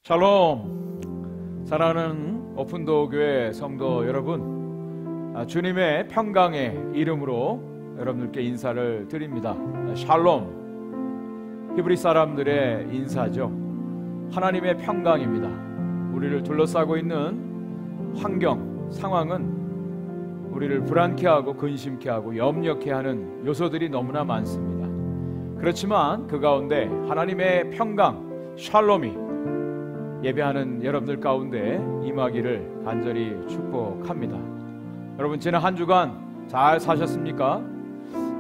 샬롬. 사랑하는 오픈도어 교회 성도 여러분, 주님의 평강의 이름으로 여러분들께 인사를 드립니다. 샬롬, 히브리 사람들의 인사죠. 하나님의 평강입니다. 우리를 둘러싸고 있는 환경, 상황은 우리를 불안케 하고 근심케 하고 염려케 하는 요소들이 너무나 많습니다. 그렇지만 그 가운데 하나님의 평강, 샬롬이 예배하는 여러분들 가운데 임하기를 간절히 축복합니다. 여러분, 지난 한 주간 잘 사셨습니까?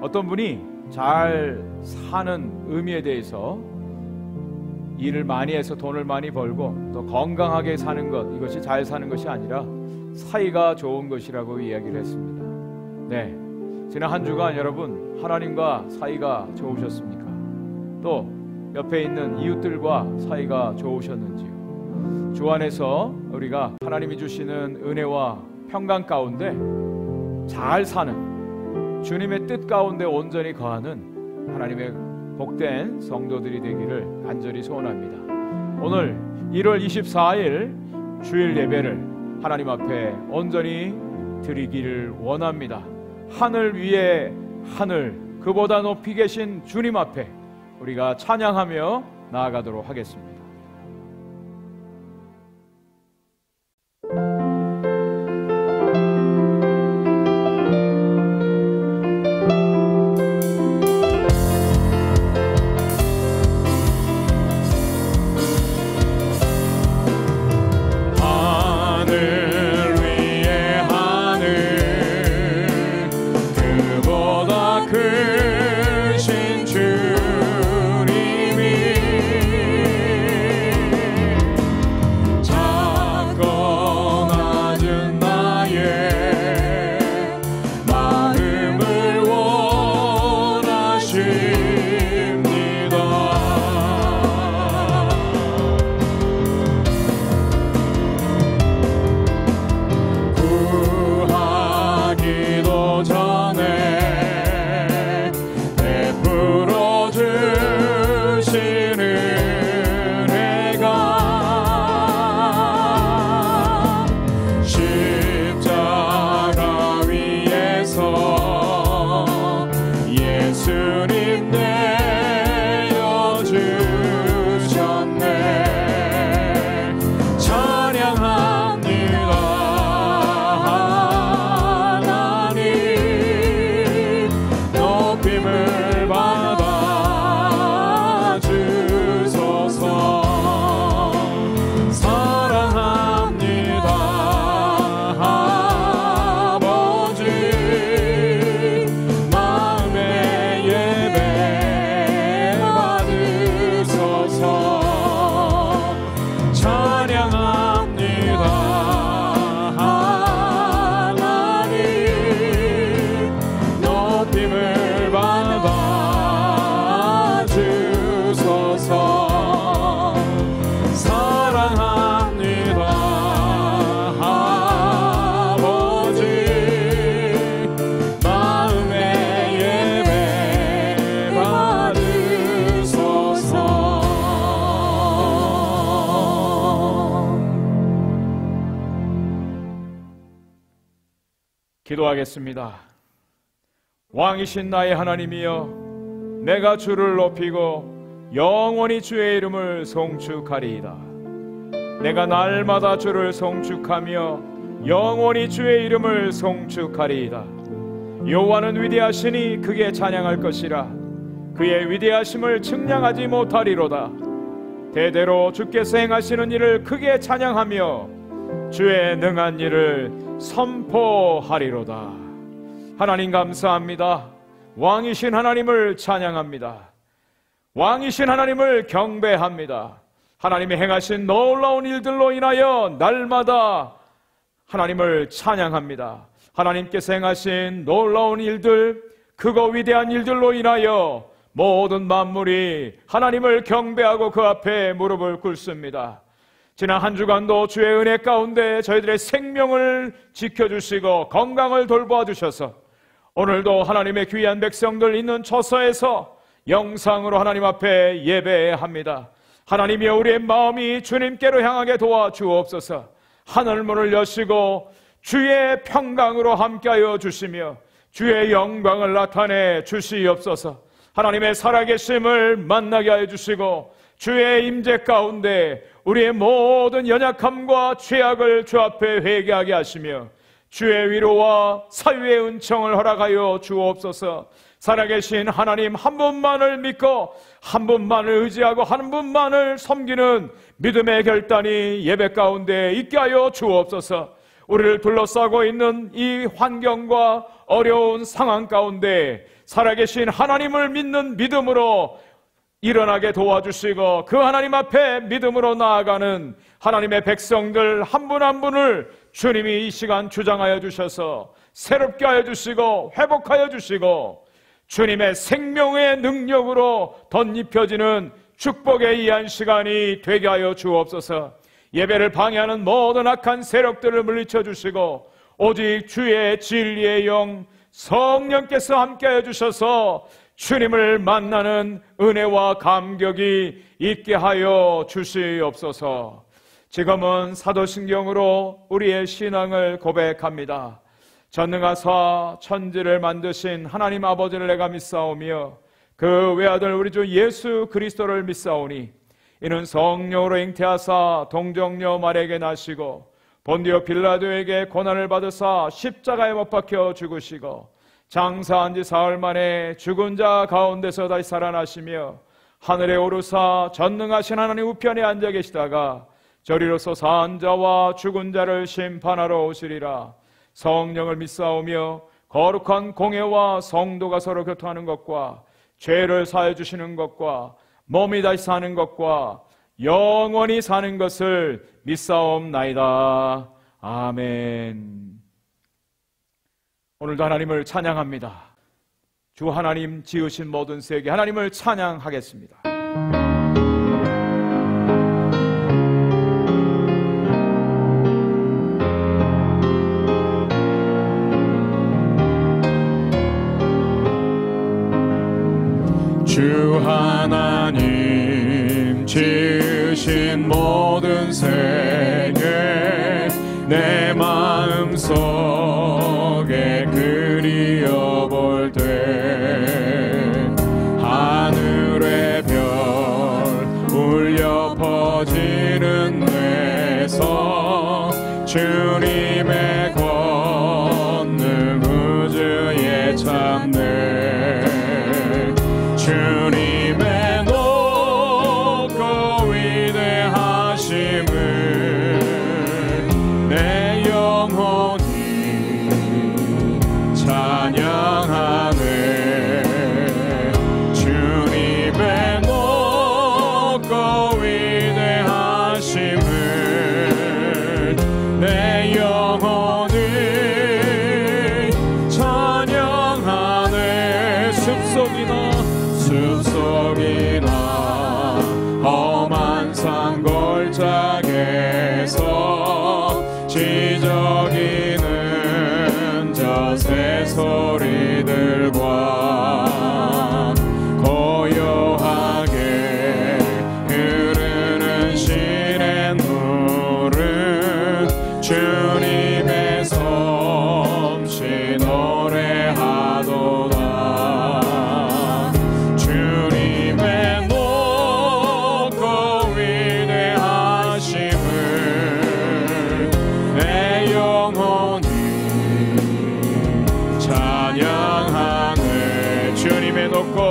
어떤 분이 잘 사는 의미에 대해서 일을 많이 해서 돈을 많이 벌고 또 건강하게 사는 것, 이것이 잘 사는 것이 아니라 사이가 좋은 것이라고 이야기를 했습니다. 네, 지난 한 주간 여러분 하나님과 사이가 좋으셨습니까? 또 옆에 있는 이웃들과 사이가 좋으셨는지요? 주 안에서 우리가 하나님이 주시는 은혜와 평강 가운데 잘 사는, 주님의 뜻 가운데 온전히 거하는 하나님의 복된 성도들이 되기를 간절히 소원합니다. 오늘 1월 24일 주일 예배를 하나님 앞에 온전히 드리기를 원합니다. 하늘 위에 하늘, 그보다 높이 계신 주님 앞에 우리가 찬양하며 나아가도록 하겠습니다. 기도하겠습니다. 왕이신 나의 하나님이여, 내가 주를 높이고 영원히 주의 이름을 송축하리이다. 내가 날마다 주를 송축하며 영원히 주의 이름을 송축하리이다. 여호와는 위대하시니 그게 찬양할 것이라. 그의 위대하심을 측량하지 못하리로다. 대대로 주께서 행하시는 일을 크게 찬양하며 주의 능한 일을 선포하리로다. 하나님 감사합니다. 왕이신 하나님을 찬양합니다. 왕이신 하나님을 경배합니다. 하나님이 행하신 놀라운 일들로 인하여 날마다 하나님을 찬양합니다. 하나님께서 행하신 놀라운 일들, 크고 위대한 일들로 인하여 모든 만물이 하나님을 경배하고 그 앞에 무릎을 꿇습니다. 지난 한 주간도 주의 은혜 가운데 저희들의 생명을 지켜주시고 건강을 돌보아 주셔서 오늘도 하나님의 귀한 백성들 있는 처소에서 영상으로 하나님 앞에 예배합니다. 하나님이여, 우리의 마음이 주님께로 향하게 도와주옵소서. 하늘문을 여시고 주의 평강으로 함께하여 주시며 주의 영광을 나타내 주시옵소서. 하나님의 살아계심을 만나게 하여 주시고 주의 임재 가운데 우리의 모든 연약함과 죄악을 주 앞에 회개하게 하시며 주의 위로와 사유의 은총을 허락하여 주옵소서. 살아계신 하나님 한 분만을 믿고 한 분만을 의지하고 한 분만을 섬기는 믿음의 결단이 예배 가운데 있게 하여 주옵소서. 우리를 둘러싸고 있는 이 환경과 어려운 상황 가운데 살아계신 하나님을 믿는 믿음으로 일어나게 도와주시고 그 하나님 앞에 믿음으로 나아가는 하나님의 백성들 한 분 한 분을 주님이 이 시간 주장하여 주셔서 새롭게 하여 주시고 회복하여 주시고 주님의 생명의 능력으로 덧입혀지는 축복의 이한 시간이 되게 하여 주옵소서. 예배를 방해하는 모든 악한 세력들을 물리쳐 주시고 오직 주의 진리의 영 성령께서 함께하여 주셔서 주님을 만나는 은혜와 감격이 있게 하여 주시옵소서. 지금은 사도신경으로 우리의 신앙을 고백합니다. 전능하사 천지를 만드신 하나님 아버지를 내가 믿사오며 그 외아들 우리 주 예수 그리스도를 믿사오니 이는 성령으로 잉태하사 동정녀 마리아에게 나시고 본디오 빌라도에게 고난을 받으사 십자가에 못 박혀 죽으시고 장사한 지 사흘 만에 죽은 자 가운데서 다시 살아나시며 하늘에 오르사 전능하신 하나님 우편에 앉아 계시다가 저리로서 산 자와 죽은 자를 심판하러 오시리라. 성령을 믿사오며 거룩한 공회와 성도가 서로 교통하는 것과 죄를 사해 주시는 것과 몸이 다시 사는 것과 영원히 사는 것을 믿사옵나이다. 아멘. 오늘도 하나님을 찬양합니다. 주 하나님 지으신 모든 세계 하나님을 찬양하겠습니다. 주 하나님 지으신 모든 세계 내 마음속에 그리워볼 때 하늘의 별 울려 퍼지는 데서 주님의 권능 우주에 참네. 주님의 높고 위대하심을 내 영혼이 찬양하네. 주님의 높고 위대하심을 내 영혼이 찬양하네. 숲속이나 험한 산골짜기에서 지저귀는 저 새소리들과 고요하게 흐르는 시냇물은 주님의 솜씨 노래하도다. 주님의 높고 위대하심을 내 영혼이 찬양하네. 주님의 높고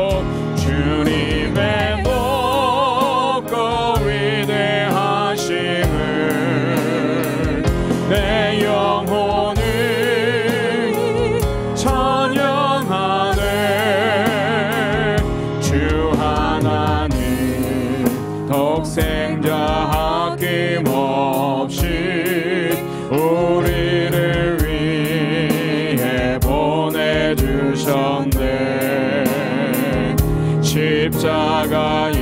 위대하심을 내 영혼이 찬양하네. 주 하나님 독생자 아낌없이 우리를 위해 보내주셨네. 십자가에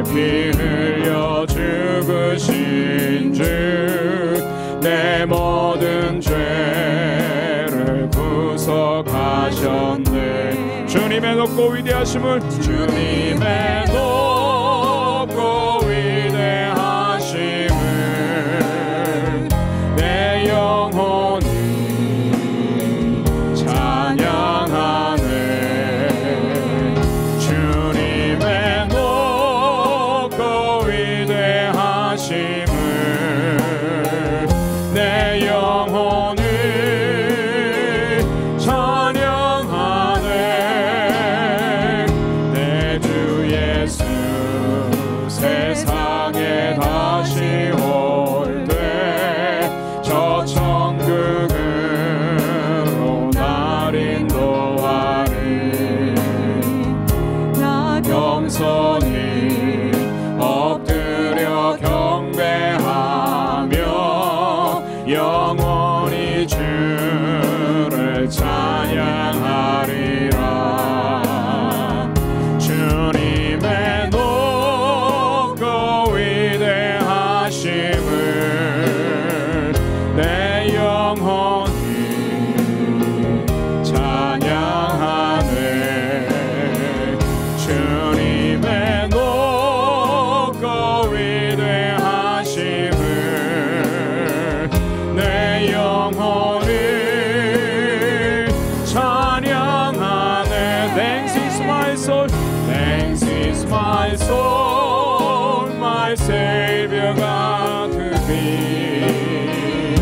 피 흘려 죽으신 주 내 모든 죄를 구속하셨네. 주님의 높고 위대하심을 주님의 높고 하심을 내 영혼이 찬양하네. 내 주 예수 세상에 다시 올 때 저 천국으로 날 인도하리. 나 겸손히 엎드려 경배하며 영원히 주를 찬양하리라. 주님의 높고 위대하심을 내 영혼이 찬양하네. 주님의 높고 위대하심을 내 영혼이 찬양하네. Thanks is my soul, thanks is my soul, my Savior God to thee.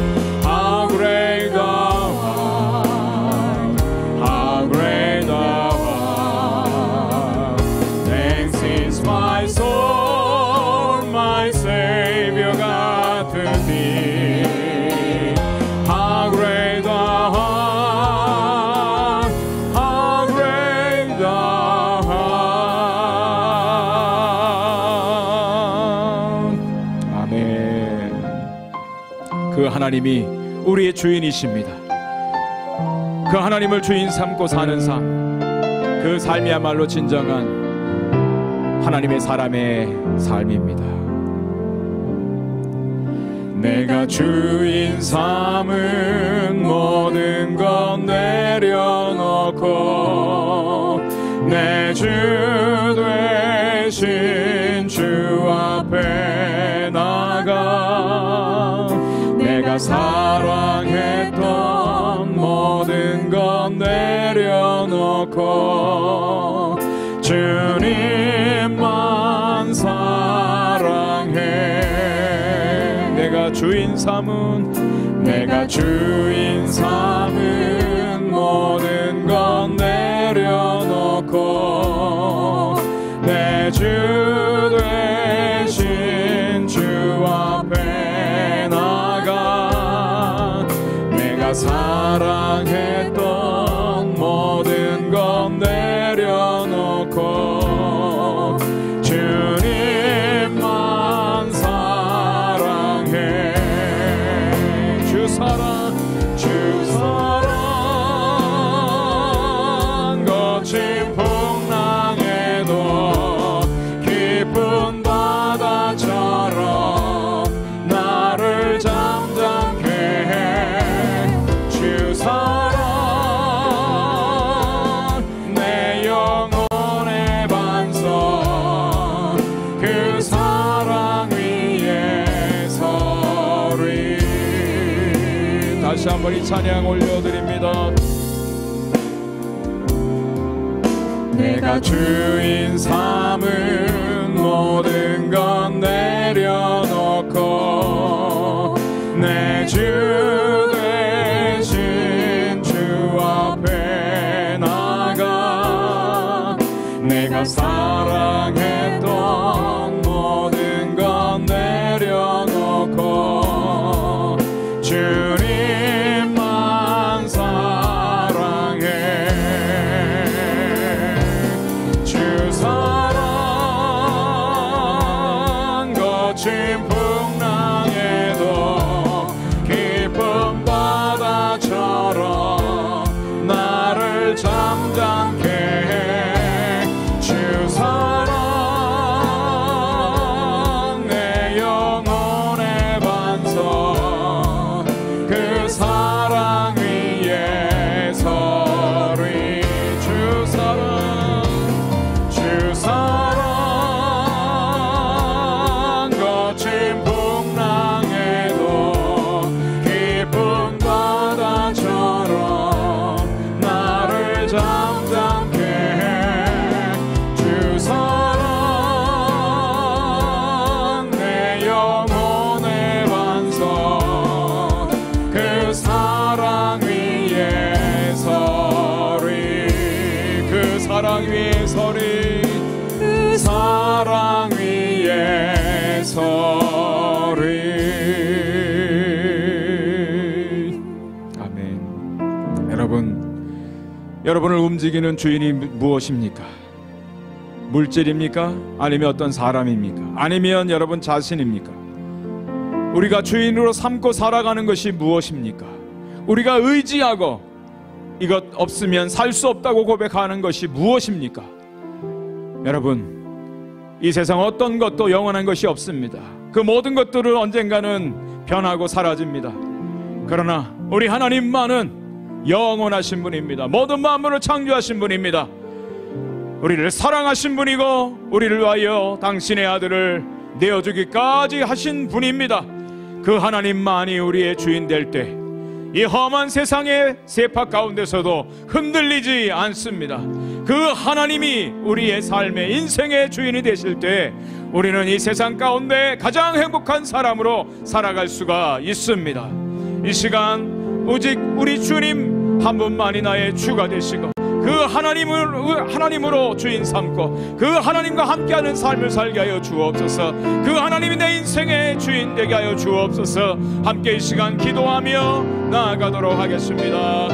How great thou art, how great thou art. Thanks is my soul, my Savior God to thee. How great thou art, how great thou art. 아멘. 그 하나님이 우리의 주인이십니다. 그 하나님을 주인 삼고 사는 삶, 그 삶이야말로 진정한 하나님의 사람의 삶입니다. 내가 주인 삼은 모든 것 내려놓고 내 주 되신 주 앞에 나가 내가 사랑했던 모든 것 내려놓고 주님만 사랑해. 내가 주인 삼은 모든 것 내려놓고 내 주 되신 주 앞에 나가 내가 사랑했던 모든 것 내려놓고 주님만 사랑해. 주 사랑 거친 풍랑에도 깊은 바다처럼 나를 잠잠케 해. 주 사랑 내 영혼의 반석 그 사랑 위에 서리. 다시 한번 이 찬양 올려드립니다. 내가 주인 삼은 모든 것 내려놓고 내 주 되신 주 앞에 나가 내가 사랑했던 모든 것 내려놓고 주님만 사랑해. 주 사랑 거친 풍랑에도 깊은 바다처럼 나를 잠잠케 해. 주 사랑 내 영혼의 반석 그 사랑 위에 서리. 주 사랑 거친 아멘. 여러분을 움직이는 주인이 무엇입니까? 물질입니까? 아니면 어떤 사람입니까? 아니면 여러분 자신입니까? 우리가 주인으로 삼고 살아가는 것이 무엇입니까? 우리가 의지하고 이것 없으면 살 수 없다고 고백하는 것이 무엇입니까? 여러분, 이 세상 어떤 것도 영원한 것이 없습니다. 그 모든 것들은 언젠가는 변하고 사라집니다. 그러나 우리 하나님만은 영원하신 분입니다. 모든 만물을 창조하신 분입니다. 우리를 사랑하신 분이고 우리를 위하여 당신의 아들을 내어주기까지 하신 분입니다. 그 하나님만이 우리의 주인 될 때 이 험한 세상의 세파 가운데서도 흔들리지 않습니다. 그 하나님이 우리의 삶의 인생의 주인이 되실 때 우리는 이 세상 가운데 가장 행복한 사람으로 살아갈 수가 있습니다. 이 시간 오직 우리 주님 한 분만이 나의 주가 되시고 그 하나님으로 주인 삼고 그 하나님과 함께하는 삶을 살게 하여 주옵소서. 그 하나님이 내 인생의 주인 되게 하여 주옵소서. 함께 이 시간 기도하며 나아가도록 하겠습니다.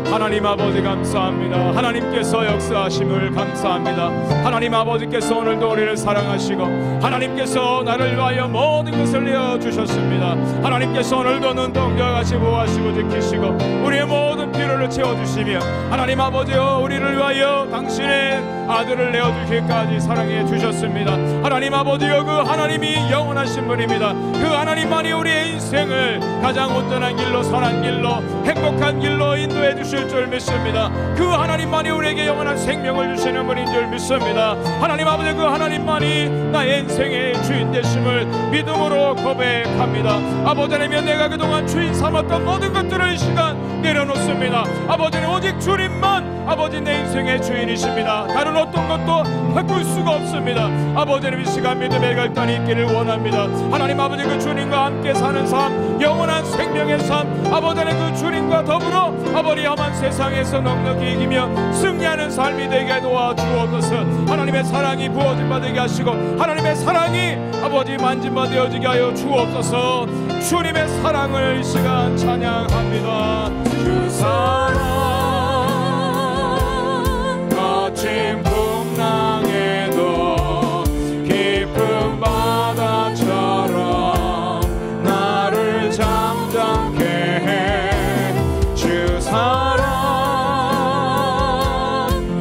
하나님 아버지 감사합니다. 하나님께서 역사하심을 감사합니다. 하나님 아버지께서 오늘도 우리를 사랑하시고 하나님께서 나를 위하여 모든 것을 내어주셨습니다. 하나님께서 오늘도 눈동자 같이 보호하시고 지키시고 우리의 모든 필요를 채워주시며 하나님 아버지여 우리를 위하여 당신의 아들을 내어주기까지 사랑해 주셨습니다. 하나님 아버지여 그 하나님이 영원하신 분입니다. 그 하나님만이 우리의 인생을 가장 온전한 길로 선한 길로 행복한 길로 인도해 주실 줄 믿습니다. 그 하나님만이 우리에게 영원한 생명을 주시는 분인 줄 믿습니다. 하나님 아버지 그 하나님만이 나의 인생의 주인 되심을 믿음으로 고백합니다. 아버지 하나님 내가 그동안 주인 삼았던 모든 것들을 이 시간 내려놓습니다. 아버지는 오직 주님만 아버지 내 인생의 주인이십니다. 다른 어떤 것도 바꿀 수가 없습니다. 아버지는 이 시간 믿음의 결단이 있기를 원합니다. 하나님 아버지 그 주님과 함께 사는 삶 영원한 생명의 삶 아버지는 그 주님과 더불어 아버지 험한 세상에서 넉넉히 이기며 승리하는 삶이 되게 도와주옵소서. 하나님의 사랑이 부어진 바 되게 하시고 하나님의 사랑이 아버지 만진 바 되어지게 하여 주옵소서. 주님의 사랑을 이 시간 찬양합니다. 주 사랑 거친 풍랑에도 깊은 바다처럼 나를 잠잠케 해. 주 사랑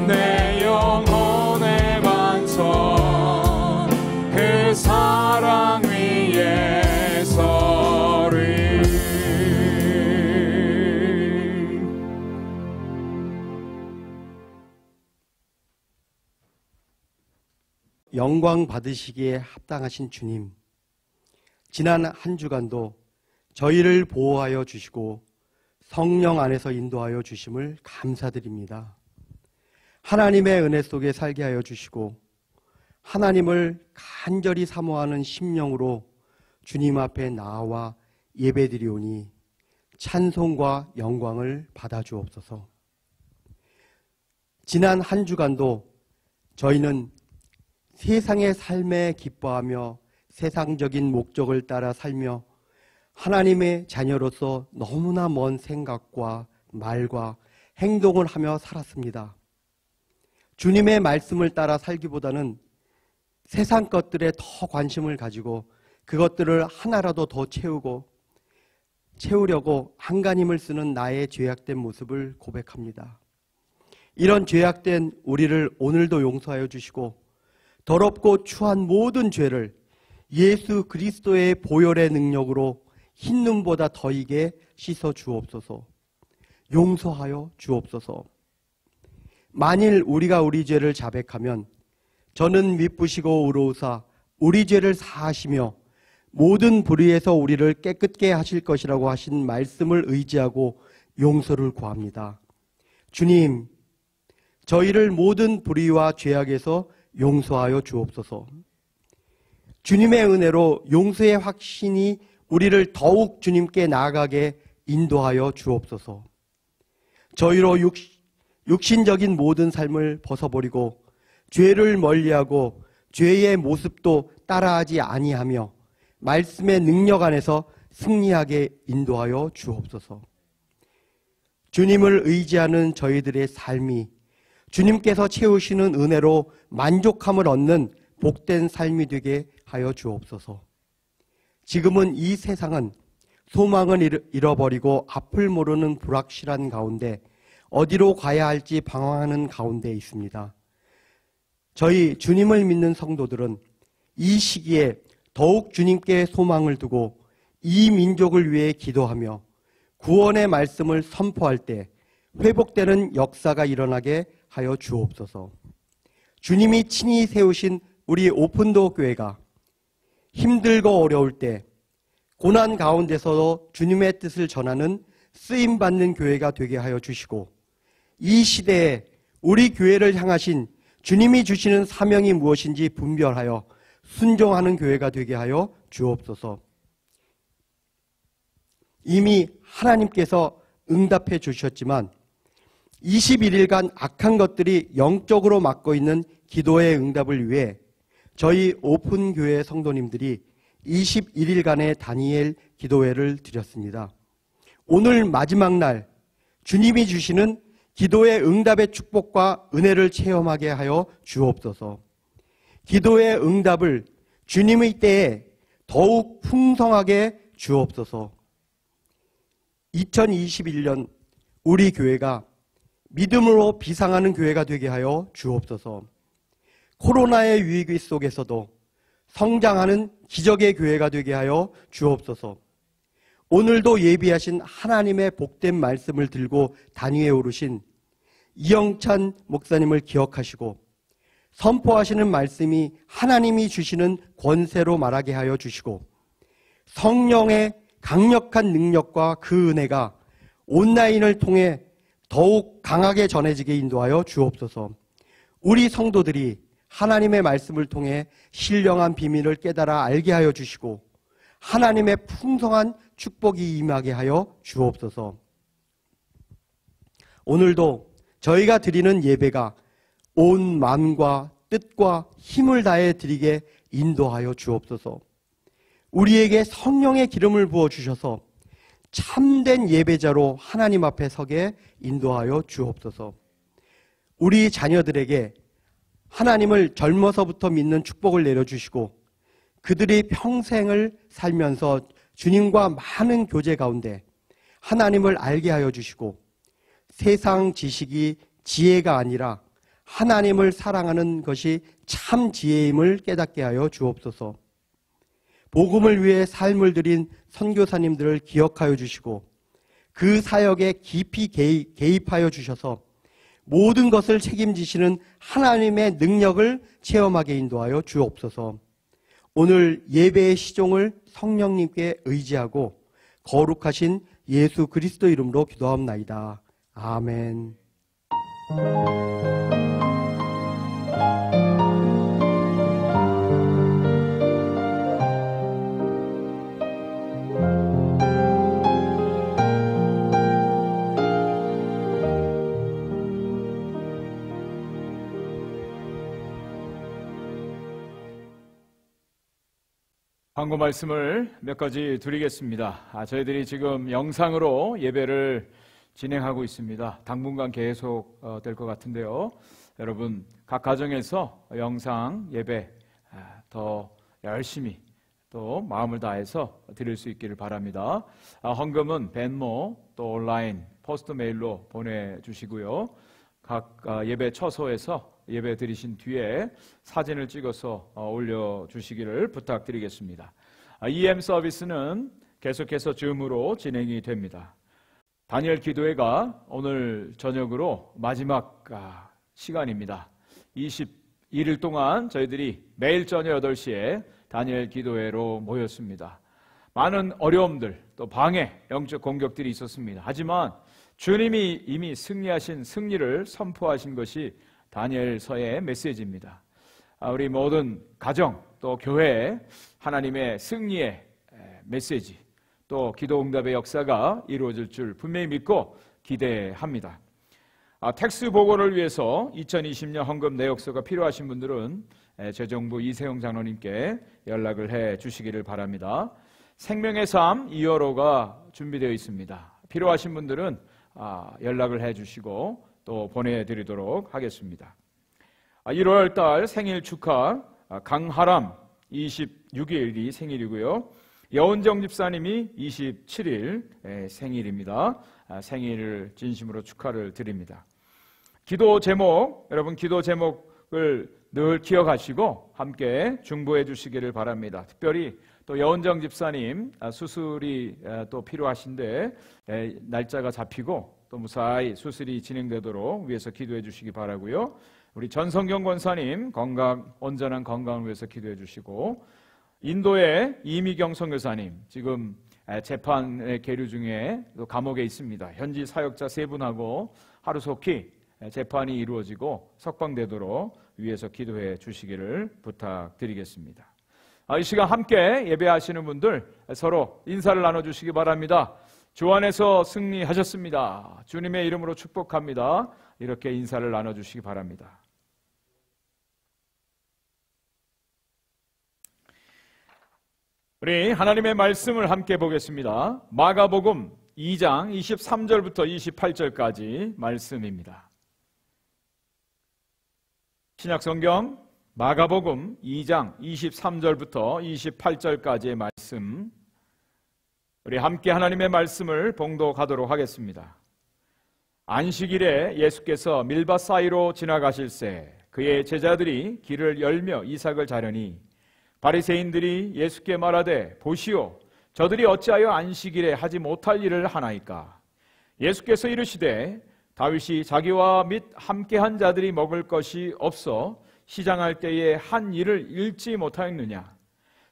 내 영혼의 반석 그 사랑 위에 서리. 영광 받으시기에 합당하신 주님, 지난 한 주간도 저희를 보호하여 주시고 성령 안에서 인도하여 주심을 감사드립니다. 하나님의 은혜 속에 살게 하여 주시고 하나님을 간절히 사모하는 심령으로 주님 앞에 나와 예배드리오니 찬송과 영광을 받아 주옵소서. 지난 한 주간도 저희는 세상의 삶에 기뻐하며 세상적인 목적을 따라 살며 하나님의 자녀로서 너무나 먼 생각과 말과 행동을 하며 살았습니다. 주님의 말씀을 따라 살기보다는 세상 것들에 더 관심을 가지고 그것들을 하나라도 더 채우려고 안간힘을 쓰는 나의 죄악된 모습을 고백합니다. 이런 죄악된 우리를 오늘도 용서하여 주시고 더럽고 추한 모든 죄를 예수 그리스도의 보혈의 능력으로 흰 눈보다 더 이게 씻어 주옵소서. 용서하여 주옵소서. 만일 우리가 우리 죄를 자백하면 저는 미쁘시고 의로우사 우리 죄를 사하시며 모든 불의에서 우리를 깨끗게 하실 것이라고 하신 말씀을 의지하고 용서를 구합니다. 주님, 저희를 모든 불의와 죄악에서 용서하여 주옵소서. 주님의 은혜로 용서의 확신이 우리를 더욱 주님께 나아가게 인도하여 주옵소서. 저희로 육신적인 모든 삶을 벗어버리고 죄를 멀리하고 죄의 모습도 따라하지 아니하며 말씀의 능력 안에서 승리하게 인도하여 주옵소서. 주님을 의지하는 저희들의 삶이 주님께서 채우시는 은혜로 만족함을 얻는 복된 삶이 되게 하여 주옵소서. 지금은 이 세상은 소망을 잃어버리고 앞을 모르는 불확실한 가운데 어디로 가야 할지 방황하는 가운데 있습니다. 저희 주님을 믿는 성도들은 이 시기에 더욱 주님께 소망을 두고 이 민족을 위해 기도하며 구원의 말씀을 선포할 때 회복되는 역사가 일어나게 하여 주옵소서. 주님이 친히 세우신 우리 오픈도어 교회가 힘들고 어려울 때 고난 가운데서도 주님의 뜻을 전하는 쓰임받는 교회가 되게 하여 주시고, 이 시대에 우리 교회를 향하신 주님이 주시는 사명이 무엇인지 분별하여 순종하는 교회가 되게 하여 주옵소서. 이미 하나님께서 응답해 주셨지만 21일간 악한 것들이 영적으로 막고 있는 기도의 응답을 위해 저희 오픈교회 성도님들이 21일간의 다니엘 기도회를 드렸습니다. 오늘 마지막 날 주님이 주시는 기도의 응답의 축복과 은혜를 체험하게 하여 주옵소서. 기도의 응답을 주님의 때에 더욱 풍성하게 주옵소서. 2021년 우리 교회가 믿음으로 비상하는 교회가 되게 하여 주옵소서. 코로나의 위기 속에서도 성장하는 기적의 교회가 되게 하여 주옵소서. 오늘도 예비하신 하나님의 복된 말씀을 들고 단위에 오르신 이영찬 목사님을 기억하시고 선포하시는 말씀이 하나님이 주시는 권세로 말하게 하여 주시고, 성령의 강력한 능력과 그 은혜가 온라인을 통해 더욱 강하게 전해지게 인도하여 주옵소서. 우리 성도들이 하나님의 말씀을 통해 신령한 비밀을 깨달아 알게 하여 주시고 하나님의 풍성한 축복이 임하게 하여 주옵소서. 오늘도 저희가 드리는 예배가 온 마음과 뜻과 힘을 다해 드리게 인도하여 주옵소서. 우리에게 성령의 기름을 부어주셔서 참된 예배자로 하나님 앞에 서게 인도하여 주옵소서. 우리 자녀들에게 하나님을 젊어서부터 믿는 축복을 내려주시고 그들이 평생을 살면서 주님과 많은 교제 가운데 하나님을 알게 하여 주시고 세상 지식이 지혜가 아니라 하나님을 사랑하는 것이 참 지혜임을 깨닫게 하여 주옵소서. 복음을 위해 삶을 들인 선교사님들을 기억하여 주시고 그 사역에 깊이 개입하여 주셔서 모든 것을 책임지시는 하나님의 능력을 체험하게 인도하여 주옵소서. 오늘 예배의 시종을 성령님께 의지하고 거룩하신 예수 그리스도 이름으로 기도합나이다. 아멘. 광고 말씀을 몇 가지 드리겠습니다. 저희들이 지금 영상으로 예배를 진행하고 있습니다. 당분간 계속 될 것 같은데요. 여러분 각 가정에서 영상 예배 더 열심히 또 마음을 다해서 드릴 수 있기를 바랍니다. 헌금은 벤모 또 온라인 포스트 메일로 보내주시고요. 각 예배 처소에서 예배 드리신 뒤에 사진을 찍어서 올려주시기를 부탁드리겠습니다. EM 서비스는 계속해서 줌으로 진행이 됩니다. 다니엘 기도회가 오늘 저녁으로 마지막 시간입니다. 21일 동안 저희들이 매일 저녁 8시에 다니엘 기도회로 모였습니다. 많은 어려움들 또 방해, 영적 공격들이 있었습니다. 하지만 주님이 이미 승리하신 승리를 선포하신 것이 다니엘서의 메시지입니다. 우리 모든 가정 또 교회에 하나님의 승리의 메시지 또 기도 응답의 역사가 이루어질 줄 분명히 믿고 기대합니다. 텍스 보고를 위해서 2020년 헌금 내역서가 필요하신 분들은 재정부 이세용 장로님께 연락을 해 주시기를 바랍니다. 생명의 삶 2호로가 준비되어 있습니다. 필요하신 분들은 연락을 해 주시고 또 보내드리도록 하겠습니다. 1월 달 생일 축하 강하람 26일이 생일이고요. 여은정 집사님이 27일 생일입니다. 생일을 진심으로 축하를 드립니다. 기도 제목, 여러분 기도 제목을 늘 기억하시고 함께 중보해 주시기를 바랍니다. 특별히 또 여은정 집사님 수술이 또 필요하신데 날짜가 잡히고 또 무사히 수술이 진행되도록 위해서 기도해 주시기 바라고요. 우리 전성경 권사님 온전한 건강을 위해서 기도해 주시고, 인도의 이미경 선교사님 지금 재판에 계류 중에 또 감옥에 있습니다. 현지 사역자 3분하고 하루속히 재판이 이루어지고 석방되도록 위해서 기도해 주시기를 부탁드리겠습니다. 이 시간 함께 예배하시는 분들 서로 인사를 나눠주시기 바랍니다. 주 안에서 승리하셨습니다. 주님의 이름으로 축복합니다. 이렇게 인사를 나눠주시기 바랍니다. 우리 하나님의 말씀을 함께 보겠습니다. 마가복음 2장 23절부터 28절까지 말씀입니다. 신약성경 마가복음 2장 23절부터 28절까지의 말씀, 우리 함께 하나님의 말씀을 봉독하도록 하겠습니다. 안식일에 예수께서 밀밭 사이로 지나가실새 그의 제자들이 길을 열며 이삭을 자려니 바리새인들이 예수께 말하되 보시오, 저들이 어찌하여 안식일에 하지 못할 일을 하나이까? 예수께서 이르시되 다윗이 자기와 및 함께한 자들이 먹을 것이 없어 시장할 때에 한 일을 잃지 못하였느냐?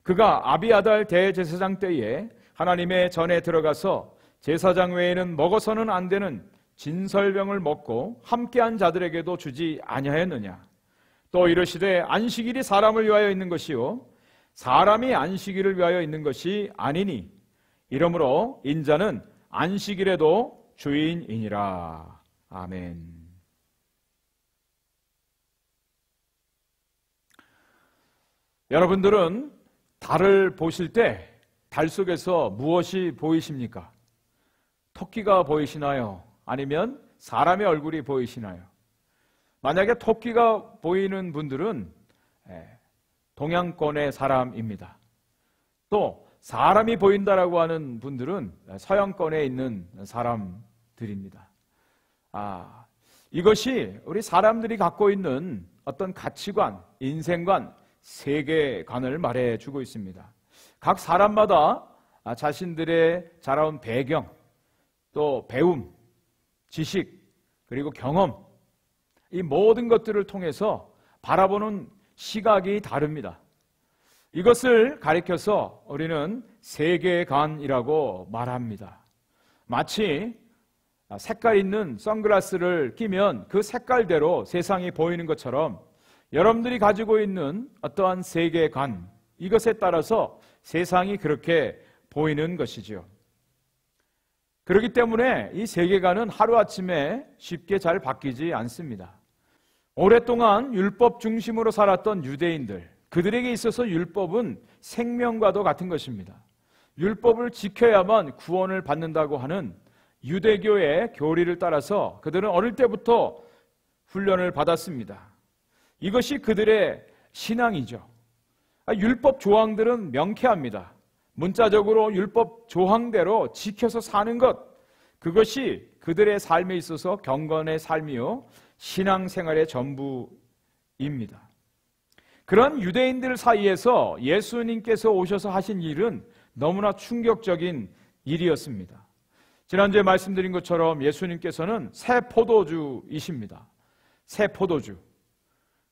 그가 아비아달 대제사장 때에 하나님의 전에 들어가서 제사장 외에는 먹어서는 안 되는 진설병을 먹고 함께한 자들에게도 주지 아니하였느냐? 또 이르시되 안식일이 사람을 위하여 있는 것이요 사람이 안식일을 위하여 있는 것이 아니니 이러므로 인자는 안식일에도 주인이니라. 아멘. 여러분들은 달을 보실 때 달 속에서 무엇이 보이십니까? 토끼가 보이시나요? 아니면 사람의 얼굴이 보이시나요? 만약에 토끼가 보이는 분들은 동양권의 사람입니다. 또 사람이 보인다라고 하는 분들은 서양권에 있는 사람들입니다. 이것이 우리 사람들이 갖고 있는 어떤 가치관, 인생관, 세계관을 말해주고 있습니다. 각 사람마다 자신들의 자라온 배경, 또 배움, 지식, 그리고 경험, 이 모든 것들을 통해서 바라보는 시각이 다릅니다. 이것을 가리켜서 우리는 세계관이라고 말합니다. 마치 색깔 있는 선글라스를 끼면 그 색깔대로 세상이 보이는 것처럼 여러분들이 가지고 있는 어떠한 세계관, 이것에 따라서 세상이 그렇게 보이는 것이죠. 그렇기 때문에 이 세계관은 하루아침에 쉽게 잘 바뀌지 않습니다. 오랫동안 율법 중심으로 살았던 유대인들, 그들에게 있어서 율법은 생명과도 같은 것입니다. 율법을 지켜야만 구원을 받는다고 하는 유대교의 교리를 따라서 그들은 어릴 때부터 훈련을 받았습니다. 이것이 그들의 신앙이죠. 율법 조항들은 명쾌합니다. 문자적으로 율법 조항대로 지켜서 사는 것, 그것이 그들의 삶에 있어서 경건의 삶이요 신앙생활의 전부입니다. 그런 유대인들 사이에서 예수님께서 오셔서 하신 일은 너무나 충격적인 일이었습니다. 지난주에 말씀드린 것처럼 예수님께서는 새 포도주이십니다. 새 포도주.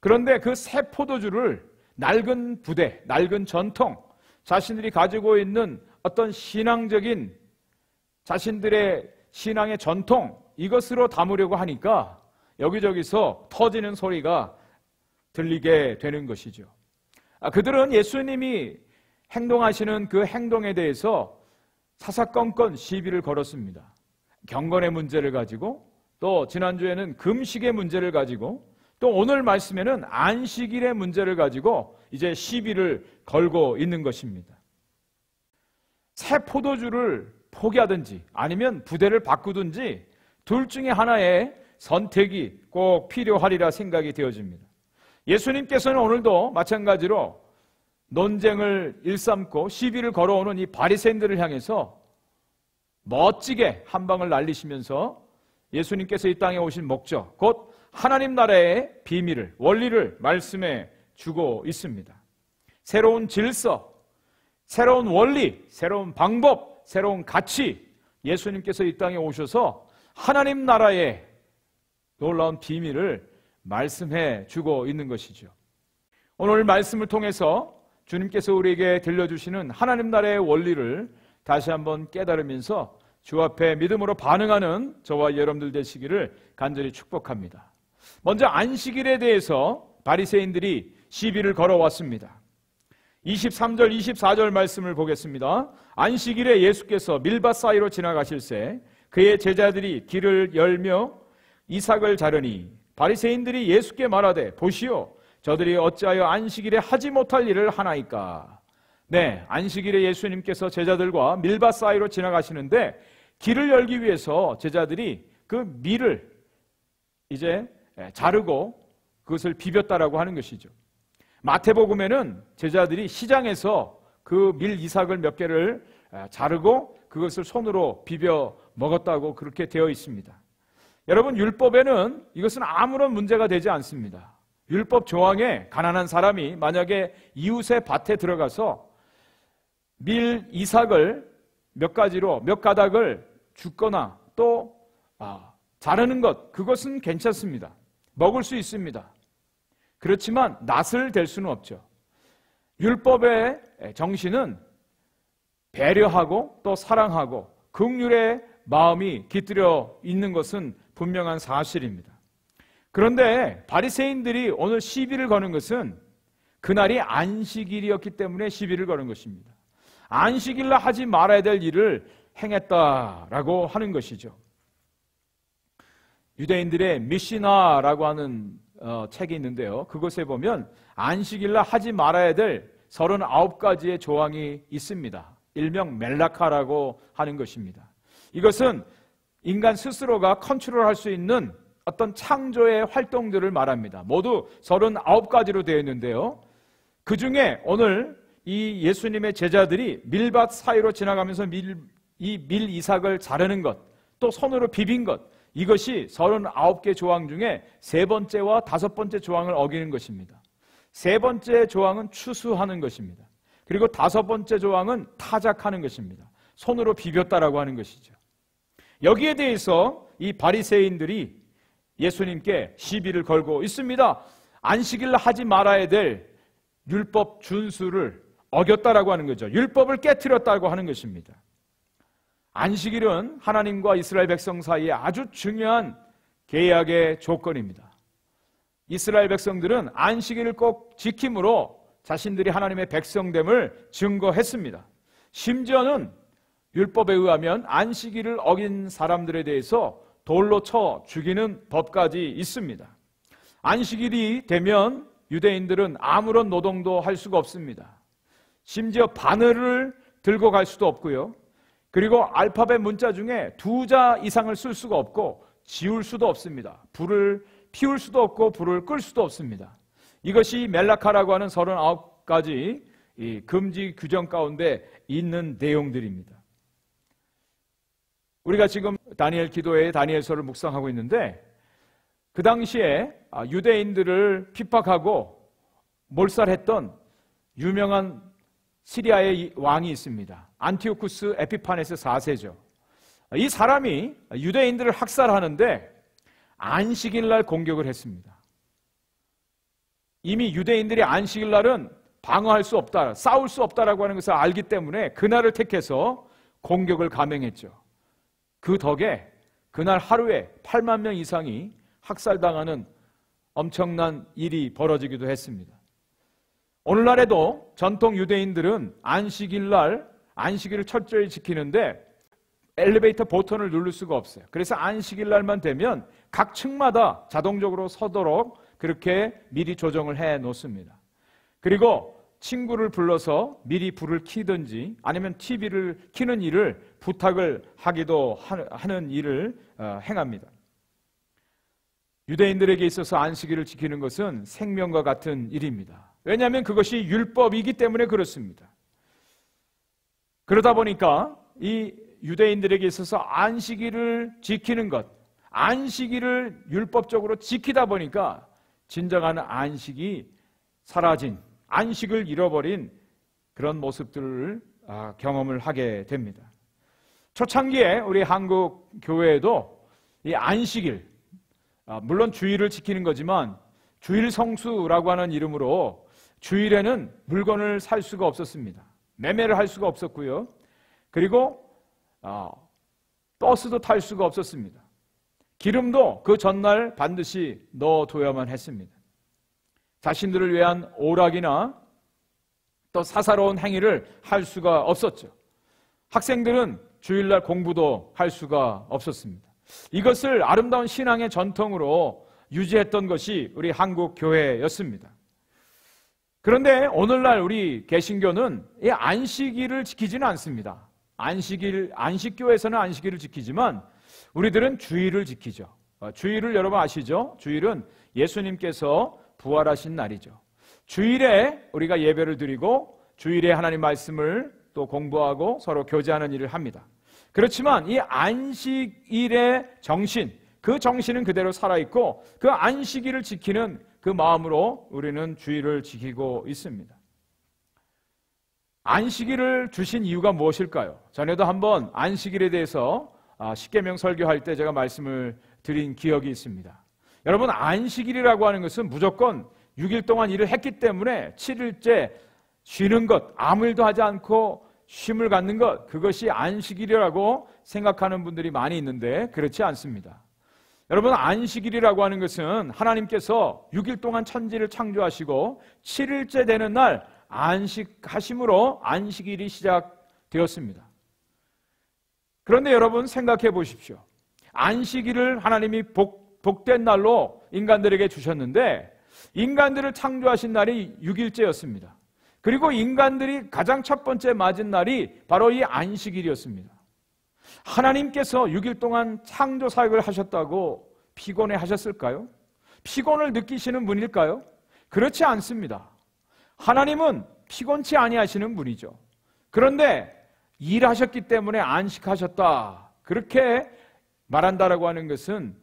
그런데 그 새 포도주를 낡은 부대, 낡은 전통, 자신들이 가지고 있는 어떤 신앙적인 자신들의 신앙의 전통, 이것으로 담으려고 하니까 여기저기서 터지는 소리가 들리게 되는 것이죠. 그들은 예수님이 행동하시는 그 행동에 대해서 사사건건 시비를 걸었습니다. 경건의 문제를 가지고, 또 지난주에는 금식의 문제를 가지고 또 오늘 말씀에는 안식일의 문제를 가지고 이제 시비를 걸고 있는 것입니다. 새 포도주를 포기하든지 아니면 부대를 바꾸든지 둘 중에 하나의 선택이 꼭 필요하리라 생각이 되어집니다. 예수님께서는 오늘도 마찬가지로 논쟁을 일삼고 시비를 걸어오는 이 바리새인들을 향해서 멋지게 한 방을 날리시면서 예수님께서 이 땅에 오신 목적, 곧 하나님 나라의 비밀을, 원리를 말씀해 주고 있습니다. 새로운 질서, 새로운 원리, 새로운 방법, 새로운 가치, 예수님께서 이 땅에 오셔서 하나님 나라의 놀라운 비밀을 말씀해 주고 있는 것이죠. 오늘 말씀을 통해서 주님께서 우리에게 들려주시는 하나님 나라의 원리를 다시 한번 깨달으면서 주 앞에 믿음으로 반응하는 저와 여러분들 되시기를 간절히 축복합니다. 먼저 안식일에 대해서 바리새인들이 시비를 걸어왔습니다. 23절, 24절 말씀을 보겠습니다. 안식일에 예수께서 밀밭 사이로 지나가실새 그의 제자들이 길을 열며 이삭을 자르니 바리새인들이 예수께 말하되 보시오 저들이 어찌하여 안식일에 하지 못할 일을 하나이까. 네, 안식일에 예수님께서 제자들과 밀밭 사이로 지나가시는데 길을 열기 위해서 제자들이 그 밀을 이제 자르고 그것을 비볐다라고 하는 것이죠. 마태복음에는 제자들이 시장에서 그 밀 이삭을 몇 개를 자르고 그것을 손으로 비벼 먹었다고 그렇게 되어 있습니다. 여러분, 율법에는 이것은 아무런 문제가 되지 않습니다. 율법 조항에 가난한 사람이 만약에 이웃의 밭에 들어가서 밀 이삭을 몇 가닥을 줍거나 또 자르는 것, 그것은 괜찮습니다. 먹을 수 있습니다. 그렇지만 낫을 댈 수는 없죠. 율법의 정신은 배려하고 또 사랑하고 긍휼의 마음이 깃들여 있는 것은 분명한 사실입니다. 그런데 바리새인들이 오늘 시비를 거는 것은 그날이 안식일이었기 때문에 시비를 거는 것입니다. 안식일날 하지 말아야 될 일을 행했다라고 하는 것이죠. 유대인들의 미시나라고 하는 책이 있는데요. 그것에 보면 안식일날 하지 말아야 될 39가지의 조항이 있습니다. 일명 멜라카라고 하는 것입니다. 이것은 인간 스스로가 컨트롤할 수 있는 어떤 창조의 활동들을 말합니다. 모두 39가지로 되어 있는데요. 그 중에 오늘 이 예수님의 제자들이 밀밭 사이로 지나가면서 이 밀 이삭을 자르는 것, 또 손으로 비빈 것, 이것이 39개 조항 중에 세 번째와 다섯 번째 조항을 어기는 것입니다. 세 번째 조항은 추수하는 것입니다. 그리고 다섯 번째 조항은 타작하는 것입니다. 손으로 비볐다라고 하는 것이죠. 여기에 대해서 이 바리새인들이 예수님께 시비를 걸고 있습니다. 안식일 하지 말아야 될 율법 준수를 어겼다라고 하는 거죠. 율법을 깨트렸다고 하는 것입니다. 안식일은 하나님과 이스라엘 백성 사이에 아주 중요한 계약의 조건입니다. 이스라엘 백성들은 안식일을 꼭 지킴으로 자신들이 하나님의 백성됨을 증거했습니다. 심지어는 율법에 의하면 안식일을 어긴 사람들에 대해서 돌로 쳐 죽이는 법까지 있습니다. 안식일이 되면 유대인들은 아무런 노동도 할 수가 없습니다. 심지어 바늘을 들고 갈 수도 없고요. 그리고 알파벳 문자 중에 2자 이상을 쓸 수가 없고 지울 수도 없습니다. 불을 피울 수도 없고 불을 끌 수도 없습니다. 이것이 멜라카라고 하는 39가지 이 금지 규정 가운데 있는 내용들입니다. 우리가 지금 다니엘 기도회의 다니엘서를 묵상하고 있는데 그 당시에 유대인들을 핍박하고 몰살했던 유명한 시리아의 왕이 있습니다. 안티오쿠스 에피파네스 4세죠. 이 사람이 유대인들을 학살하는데 안식일날 공격을 했습니다. 이미 유대인들이 안식일날은 방어할 수 없다, 싸울 수 없다라고 하는 것을 알기 때문에 그날을 택해서 공격을 감행했죠. 그 덕에 그날 하루에 8만 명 이상이 학살당하는 엄청난 일이 벌어지기도 했습니다. 오늘날에도 전통 유대인들은 안식일날 안식일을 철저히 지키는데 엘리베이터 버튼을 누를 수가 없어요. 그래서 안식일날만 되면 각 층마다 자동적으로 서도록 그렇게 미리 조정을 해 놓습니다. 그리고 친구를 불러서 미리 불을 켜든지 아니면 TV를 켜는 일을 부탁을 하기도 하는 일을 행합니다. 유대인들에게 있어서 안식일을 지키는 것은 생명과 같은 일입니다. 왜냐하면 그것이 율법이기 때문에 그렇습니다. 그러다 보니까 이 유대인들에게 있어서 안식일을 지키는 것, 안식일을 율법적으로 지키다 보니까 진정한 안식이 사라진, 안식을 잃어버린 그런 모습들을 경험을 하게 됩니다. 초창기에 우리 한국 교회에도 이 안식일, 물론 주일을 지키는 거지만 주일 성수라고 하는 이름으로 주일에는 물건을 살 수가 없었습니다. 매매를 할 수가 없었고요. 그리고 버스도 탈 수가 없었습니다. 기름도 그 전날 반드시 넣어둬야만 했습니다. 자신들을 위한 오락이나 또 사사로운 행위를 할 수가 없었죠. 학생들은 주일날 공부도 할 수가 없었습니다. 이것을 아름다운 신앙의 전통으로 유지했던 것이 우리 한국 교회였습니다. 그런데 오늘날 우리 개신교는 이 안식일을 지키지는 않습니다. 안식교에서는 안식일을 지키지만 우리들은 주일을 지키죠. 주일을 여러분 아시죠? 주일은 예수님께서 부활하신 날이죠. 주일에 우리가 예배를 드리고 주일에 하나님 말씀을 또 공부하고 서로 교제하는 일을 합니다. 그렇지만 이 안식일의 정신, 그 정신은 그대로 살아있고 그 안식일을 지키는 그 마음으로 우리는 주일을 지키고 있습니다. 안식일을 주신 이유가 무엇일까요? 전에도 한번 안식일에 대해서 십계명 설교할 때 제가 말씀을 드린 기억이 있습니다. 여러분, 안식일이라고 하는 것은 무조건 6일 동안 일을 했기 때문에 7일째 쉬는 것, 아무 일도 하지 않고 쉼을 갖는 것, 그것이 안식일이라고 생각하는 분들이 많이 있는데 그렇지 않습니다. 여러분, 안식일이라고 하는 것은 하나님께서 6일 동안 천지를 창조하시고 7일째 되는 날 안식하심으로 안식일이 시작되었습니다. 그런데 여러분 생각해 보십시오. 안식일을 하나님이 복된 날로 인간들에게 주셨는데 인간들을 창조하신 날이 6일째였습니다. 그리고 인간들이 가장 첫 번째 맞은 날이 바로 이 안식일이었습니다. 하나님께서 6일 동안 창조 사역을 하셨다고 피곤해 하셨을까요? 피곤을 느끼시는 분일까요? 그렇지 않습니다. 하나님은 피곤치 아니하시는 분이죠. 그런데 일하셨기 때문에 안식하셨다, 그렇게 말한다라고 하는 것은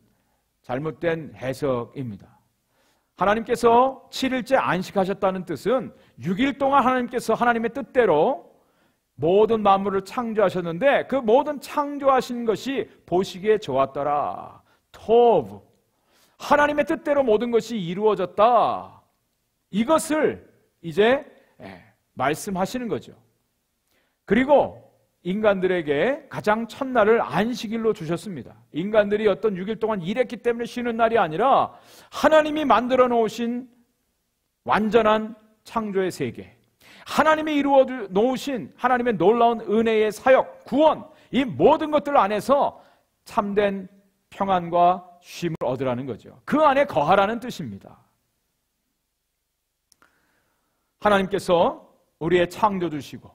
잘못된 해석입니다. 하나님께서 7일째 안식하셨다는 뜻은 6일 동안 하나님께서 하나님의 뜻대로 모든 만물을 창조하셨는데 그 모든 창조하신 것이 보시기에 좋았더라. 토브, 하나님의 뜻대로 모든 것이 이루어졌다, 이것을 이제 말씀하시는 거죠. 그리고 인간들에게 가장 첫날을 안식일로 주셨습니다. 인간들이 어떤 6일 동안 일했기 때문에 쉬는 날이 아니라 하나님이 만들어 놓으신 완전한 창조의 세계, 하나님이 이루어 놓으신 하나님의 놀라운 은혜의 사역, 구원, 이 모든 것들 안에서 참된 평안과 쉼을 얻으라는 거죠. 그 안에 거하라는 뜻입니다. 하나님께서 우리의 창조주시고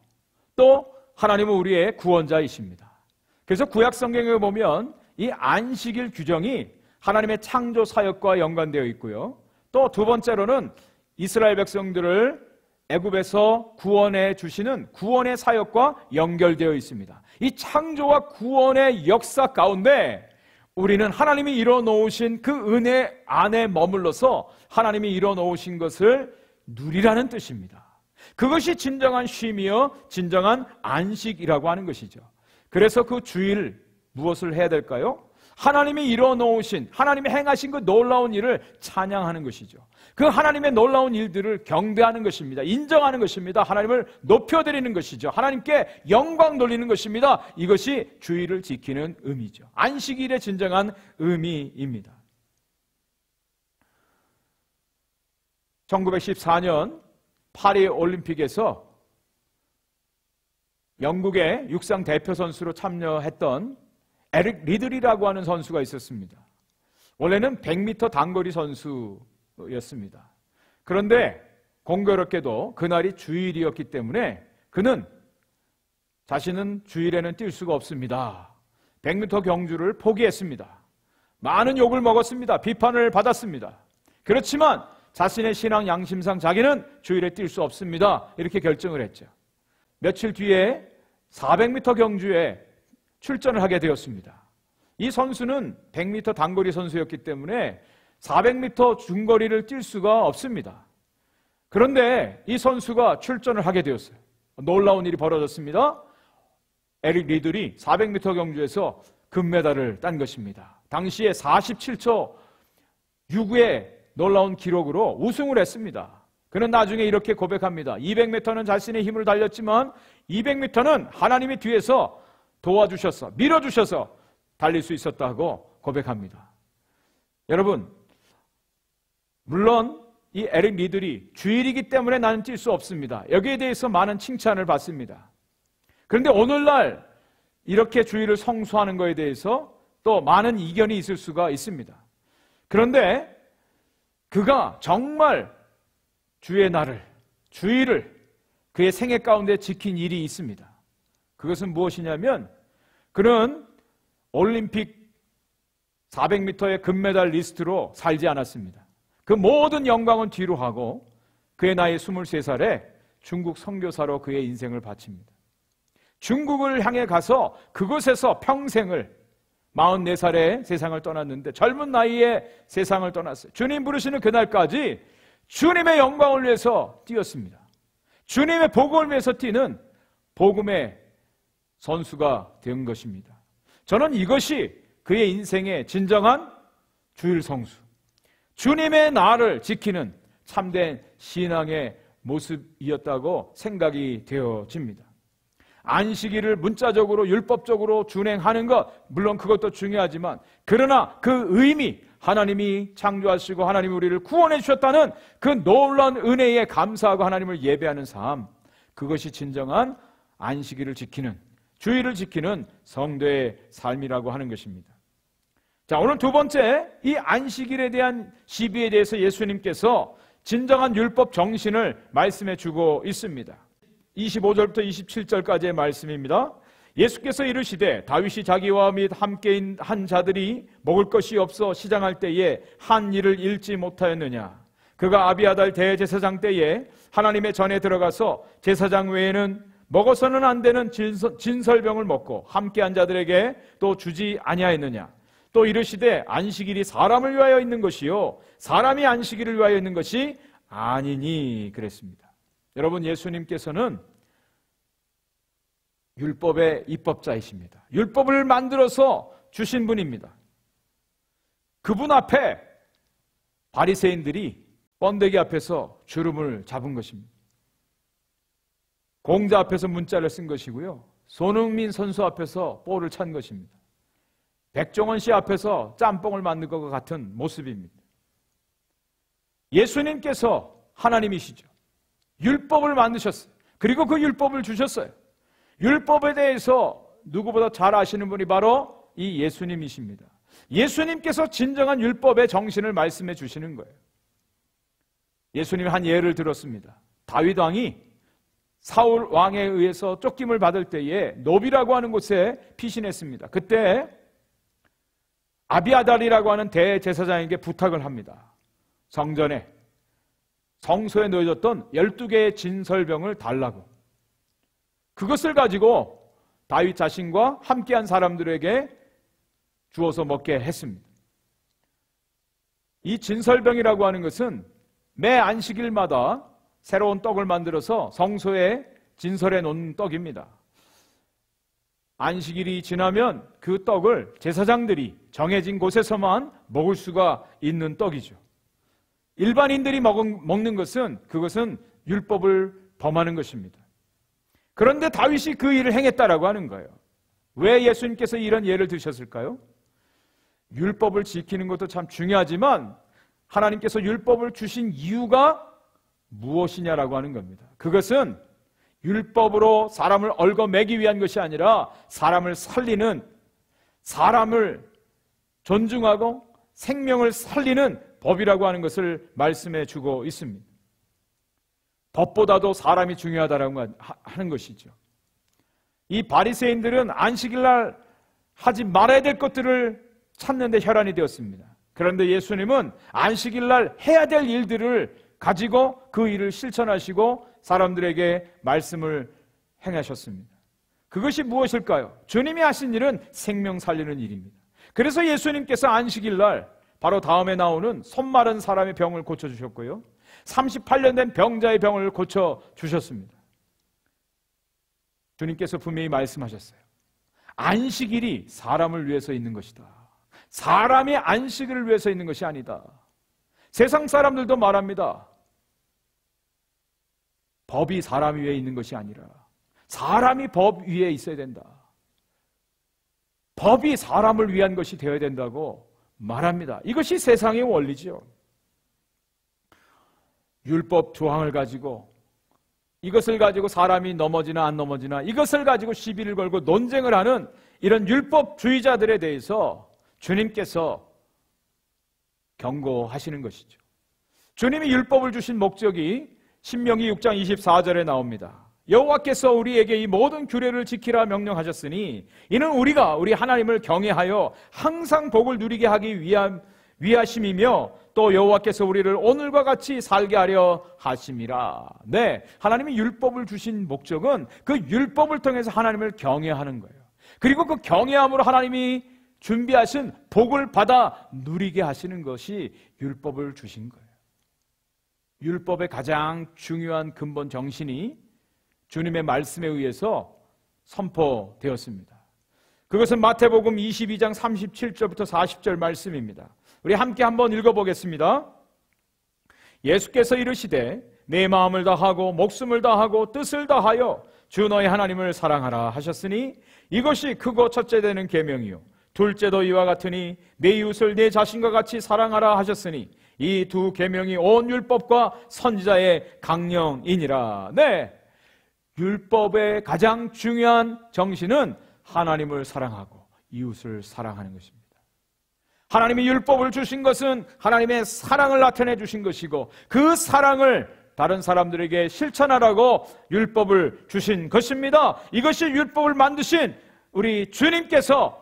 또 하나님은 우리의 구원자이십니다. 그래서 구약 성경에 보면 이 안식일 규정이 하나님의 창조 사역과 연관되어 있고요. 또 두 번째로는 이스라엘 백성들을 애굽에서 구원해 주시는 구원의 사역과 연결되어 있습니다. 이 창조와 구원의 역사 가운데 우리는 하나님이 이뤄 놓으신 그 은혜 안에 머물러서 하나님이 이뤄 놓으신 것을 누리라는 뜻입니다. 그것이 진정한 쉼이요 진정한 안식이라고 하는 것이죠. 그래서 그 주일 무엇을 해야 될까요? 하나님이 이뤄 놓으신, 하나님이 행하신 그 놀라운 일을 찬양하는 것이죠. 그 하나님의 놀라운 일들을 경배하는 것입니다. 인정하는 것입니다. 하나님을 높여드리는 것이죠. 하나님께 영광 돌리는 것입니다. 이것이 주일을 지키는 의미죠. 안식일의 진정한 의미입니다. 1914년 파리 올림픽에서 영국의 육상 대표 선수로 참여했던 에릭 리들이라고 하는 선수가 있었습니다. 원래는 100m 단거리 선수였습니다. 선수였습니다. 그런데 공교롭게도 그날이 주일이었기 때문에 그는 자신은 주일에는 뛸 수가 없습니다. 100m 경주를 포기했습니다. 많은 욕을 먹었습니다. 비판을 받았습니다. 그렇지만 자신의 신앙 양심상 자기는 주일에 뛸 수 없습니다. 이렇게 결정을 했죠. 며칠 뒤에 400m 경주에 출전을 하게 되었습니다. 이 선수는 100m 단거리 선수였기 때문에 400m 중거리를 뛸 수가 없습니다. 그런데 이 선수가 출전을 하게 되었어요. 놀라운 일이 벌어졌습니다. 에릭 리들이 400m 경주에서 금메달을 딴 것입니다. 당시에 47초 69의 놀라운 기록으로 우승을 했습니다. 그는 나중에 이렇게 고백합니다. 200m는 자신의 힘으로 달렸지만 200m는 하나님이 뒤에서 도와주셔서 밀어주셔서 달릴 수 있었다고 고백합니다. 여러분, 물론 이 에릭 리들이 주일이기 때문에 나는 뛸 수 없습니다. 여기에 대해서 많은 칭찬을 받습니다. 그런데 오늘날 이렇게 주일을 성수하는 것에 대해서 또 많은 이견이 있을 수가 있습니다. 그런데 그가 정말 주의 날을, 주일을 그의 생애 가운데 지킨 일이 있습니다. 그것은 무엇이냐면 그는 올림픽 400m의 금메달 리스트로 살지 않았습니다. 그 모든 영광은 뒤로 하고 그의 나이 23살에 중국 선교사로 그의 인생을 바칩니다. 중국을 향해 가서 그곳에서 평생을 44살에 세상을 떠났는데 젊은 나이에 세상을 떠났어요. 주님 부르시는 그날까지 주님의 영광을 위해서 뛰었습니다. 주님의 복음을 위해서 뛰는 복음의 선수가 된 것입니다. 저는 이것이 그의 인생의 진정한 주일 성수, 주님의 날을 지키는 참된 신앙의 모습이었다고 생각이 되어집니다. 안식일을 문자적으로 율법적으로 준행하는 것, 물론 그것도 중요하지만 그러나 그 의미, 하나님이 창조하시고 하나님이 우리를 구원해 주셨다는 그 놀라운 은혜에 감사하고 하나님을 예배하는 삶, 그것이 진정한 안식일을 지키는, 주일을 지키는 성도의 삶이라고 하는 것입니다. 자, 오늘 두 번째, 이 안식일에 대한 시비에 대해서 예수님께서 진정한 율법 정신을 말씀해 주고 있습니다. 25절부터 27절까지의 말씀입니다. 예수께서 이르시되 다윗이 자기와 및 함께 한 자들이 먹을 것이 없어 시장할 때에 한 일을 잃지 못하였느냐. 그가 아비아달 대제사장 때에 하나님의 전에 들어가서 제사장 외에는 먹어서는 안 되는 진설병을 먹고 함께 한 자들에게 또 주지 아니하였느냐. 또 이르시되 안식일이 사람을 위하여 있는 것이요 사람이 안식일을 위하여 있는 것이 아니니 그랬습니다. 여러분, 예수님께서는 율법의 입법자이십니다. 율법을 만들어서 주신 분입니다. 그분 앞에 바리새인들이 번데기 앞에서 주름을 잡은 것입니다. 공자 앞에서 문자를 쓴 것이고요, 손흥민 선수 앞에서 볼을 찬 것입니다. 백종원 씨 앞에서 짬뽕을 만든 것과 같은 모습입니다. 예수님께서 하나님이시죠. 율법을 만드셨어요. 그리고 그 율법을 주셨어요. 율법에 대해서 누구보다 잘 아시는 분이 바로 이 예수님이십니다. 예수님께서 진정한 율법의 정신을 말씀해 주시는 거예요. 예수님이 한 예를 들었습니다. 다윗 왕이 사울 왕에 의해서 쫓김을 받을 때에 노비라고 하는 곳에 피신했습니다. 그때 아비아달이라고 하는 대제사장에게 부탁을 합니다. 성전에, 성소에 놓여졌던 12개의 진설병을 달라고. 그것을 가지고 다윗 자신과 함께한 사람들에게 주어서 먹게 했습니다. 이 진설병이라고 하는 것은 매 안식일마다 새로운 떡을 만들어서 성소에 진설해 놓은 떡입니다. 안식일이 지나면 그 떡을 제사장들이 정해진 곳에서만 먹을 수가 있는 떡이죠. 일반인들이 먹는 것은 그것은 율법을 범하는 것입니다. 그런데 다윗이 그 일을 행했다라고 하는 거예요. 왜 예수님께서 이런 예를 드셨을까요? 율법을 지키는 것도 참 중요하지만 하나님께서 율법을 주신 이유가 무엇이냐라고 하는 겁니다. 그것은 율법으로 사람을 얽어매기 위한 것이 아니라 사람을 살리는, 사람을 존중하고 생명을 살리는 법이라고 하는 것을 말씀해 주고 있습니다. 법보다도 사람이 중요하다라고 하는 것이죠. 이 바리새인들은 안식일 날 하지 말아야 될 것들을 찾는 데 혈안이 되었습니다. 그런데 예수님은 안식일 날 해야 될 일들을 가지고 그 일을 실천하시고 사람들에게 말씀을 행하셨습니다. 그것이 무엇일까요? 주님이 하신 일은 생명 살리는 일입니다. 그래서 예수님께서 안식일 날 바로 다음에 나오는 손 마른 사람의 병을 고쳐주셨고요, 38년 된 병자의 병을 고쳐주셨습니다. 주님께서 분명히 말씀하셨어요. 안식일이 사람을 위해서 있는 것이다. 사람이 안식일을 위해서 있는 것이 아니다. 세상 사람들도 말합니다. 법이 사람 위에 있는 것이 아니라 사람이 법 위에 있어야 된다. 법이 사람을 위한 것이 되어야 된다고 말합니다. 이것이 세상의 원리죠. 율법 조항을 가지고 이것을 가지고 사람이 넘어지나 안 넘어지나 이것을 가지고 시비를 걸고 논쟁을 하는 이런 율법주의자들에 대해서 주님께서 경고하시는 것이죠. 주님이 율법을 주신 목적이 신명기 6장 24절에 나옵니다. 여호와께서 우리에게 이 모든 규례를 지키라 명령하셨으니 이는 우리가 우리 하나님을 경외하여 항상 복을 누리게 하기 위하심이며 또 여호와께서 우리를 오늘과 같이 살게 하려 하심이라. 네, 하나님이 율법을 주신 목적은 그 율법을 통해서 하나님을 경외하는 거예요. 그리고 그 경외함으로 하나님이 준비하신 복을 받아 누리게 하시는 것이 율법을 주신 거예요. 율법의 가장 중요한 근본 정신이 주님의 말씀에 의해서 선포되었습니다. 그것은 마태복음 22장 37절부터 40절 말씀입니다. 우리 함께 한번 읽어보겠습니다. 예수께서 이르시되 내 마음을 다하고 목숨을 다하고 뜻을 다하여 주 너의 하나님을 사랑하라 하셨으니 이것이 크고 첫째 되는 계명이요 둘째도 이와 같으니 내 이웃을 내 자신과 같이 사랑하라 하셨으니 이 두 계명이 온 율법과 선지자의 강령이니라. 네, 율법의 가장 중요한 정신은 하나님을 사랑하고 이웃을 사랑하는 것입니다. 하나님이 율법을 주신 것은 하나님의 사랑을 나타내 주신 것이고 그 사랑을 다른 사람들에게 실천하라고 율법을 주신 것입니다. 이것이 율법을 만드신 우리 주님께서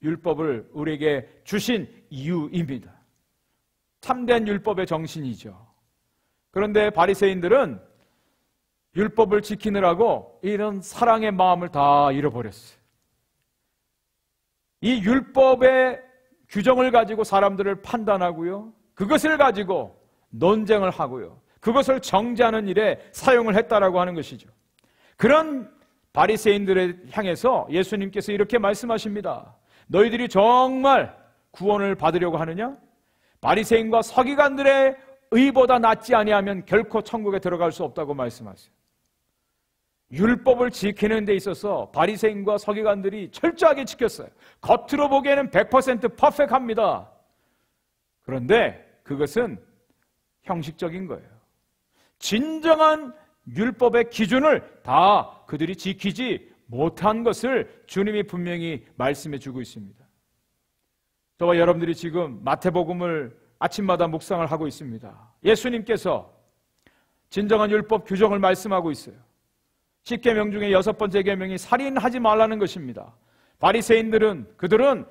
율법을 우리에게 주신 이유입니다. 참된 율법의 정신이죠. 그런데 바리새인들은 율법을 지키느라고 이런 사랑의 마음을 다 잃어버렸어요. 이 율법의 규정을 가지고 사람들을 판단하고요, 그것을 가지고 논쟁을 하고요, 그것을 정죄하는 일에 사용을 했다라고 하는 것이죠. 그런 바리새인들을 향해서 예수님께서 이렇게 말씀하십니다. 너희들이 정말 구원을 받으려고 하느냐? 바리새인과 서기관들의 의보다 낫지 아니하면 결코 천국에 들어갈 수 없다고 말씀하세요. 율법을 지키는 데 있어서 바리새인과 서기관들이 철저하게 지켰어요. 겉으로 보기에는 100% 퍼펙트합니다. 그런데 그것은 형식적인 거예요. 진정한 율법의 기준을 다 그들이 지키지 못한 것을 주님이 분명히 말씀해 주고 있습니다. 저와 여러분들이 지금 마태복음을 아침마다 묵상을 하고 있습니다. 예수님께서 진정한 율법 규정을 말씀하고 있어요. 10계명 중에 6번째 계명이 살인하지 말라는 것입니다. 바리새인들은 그들은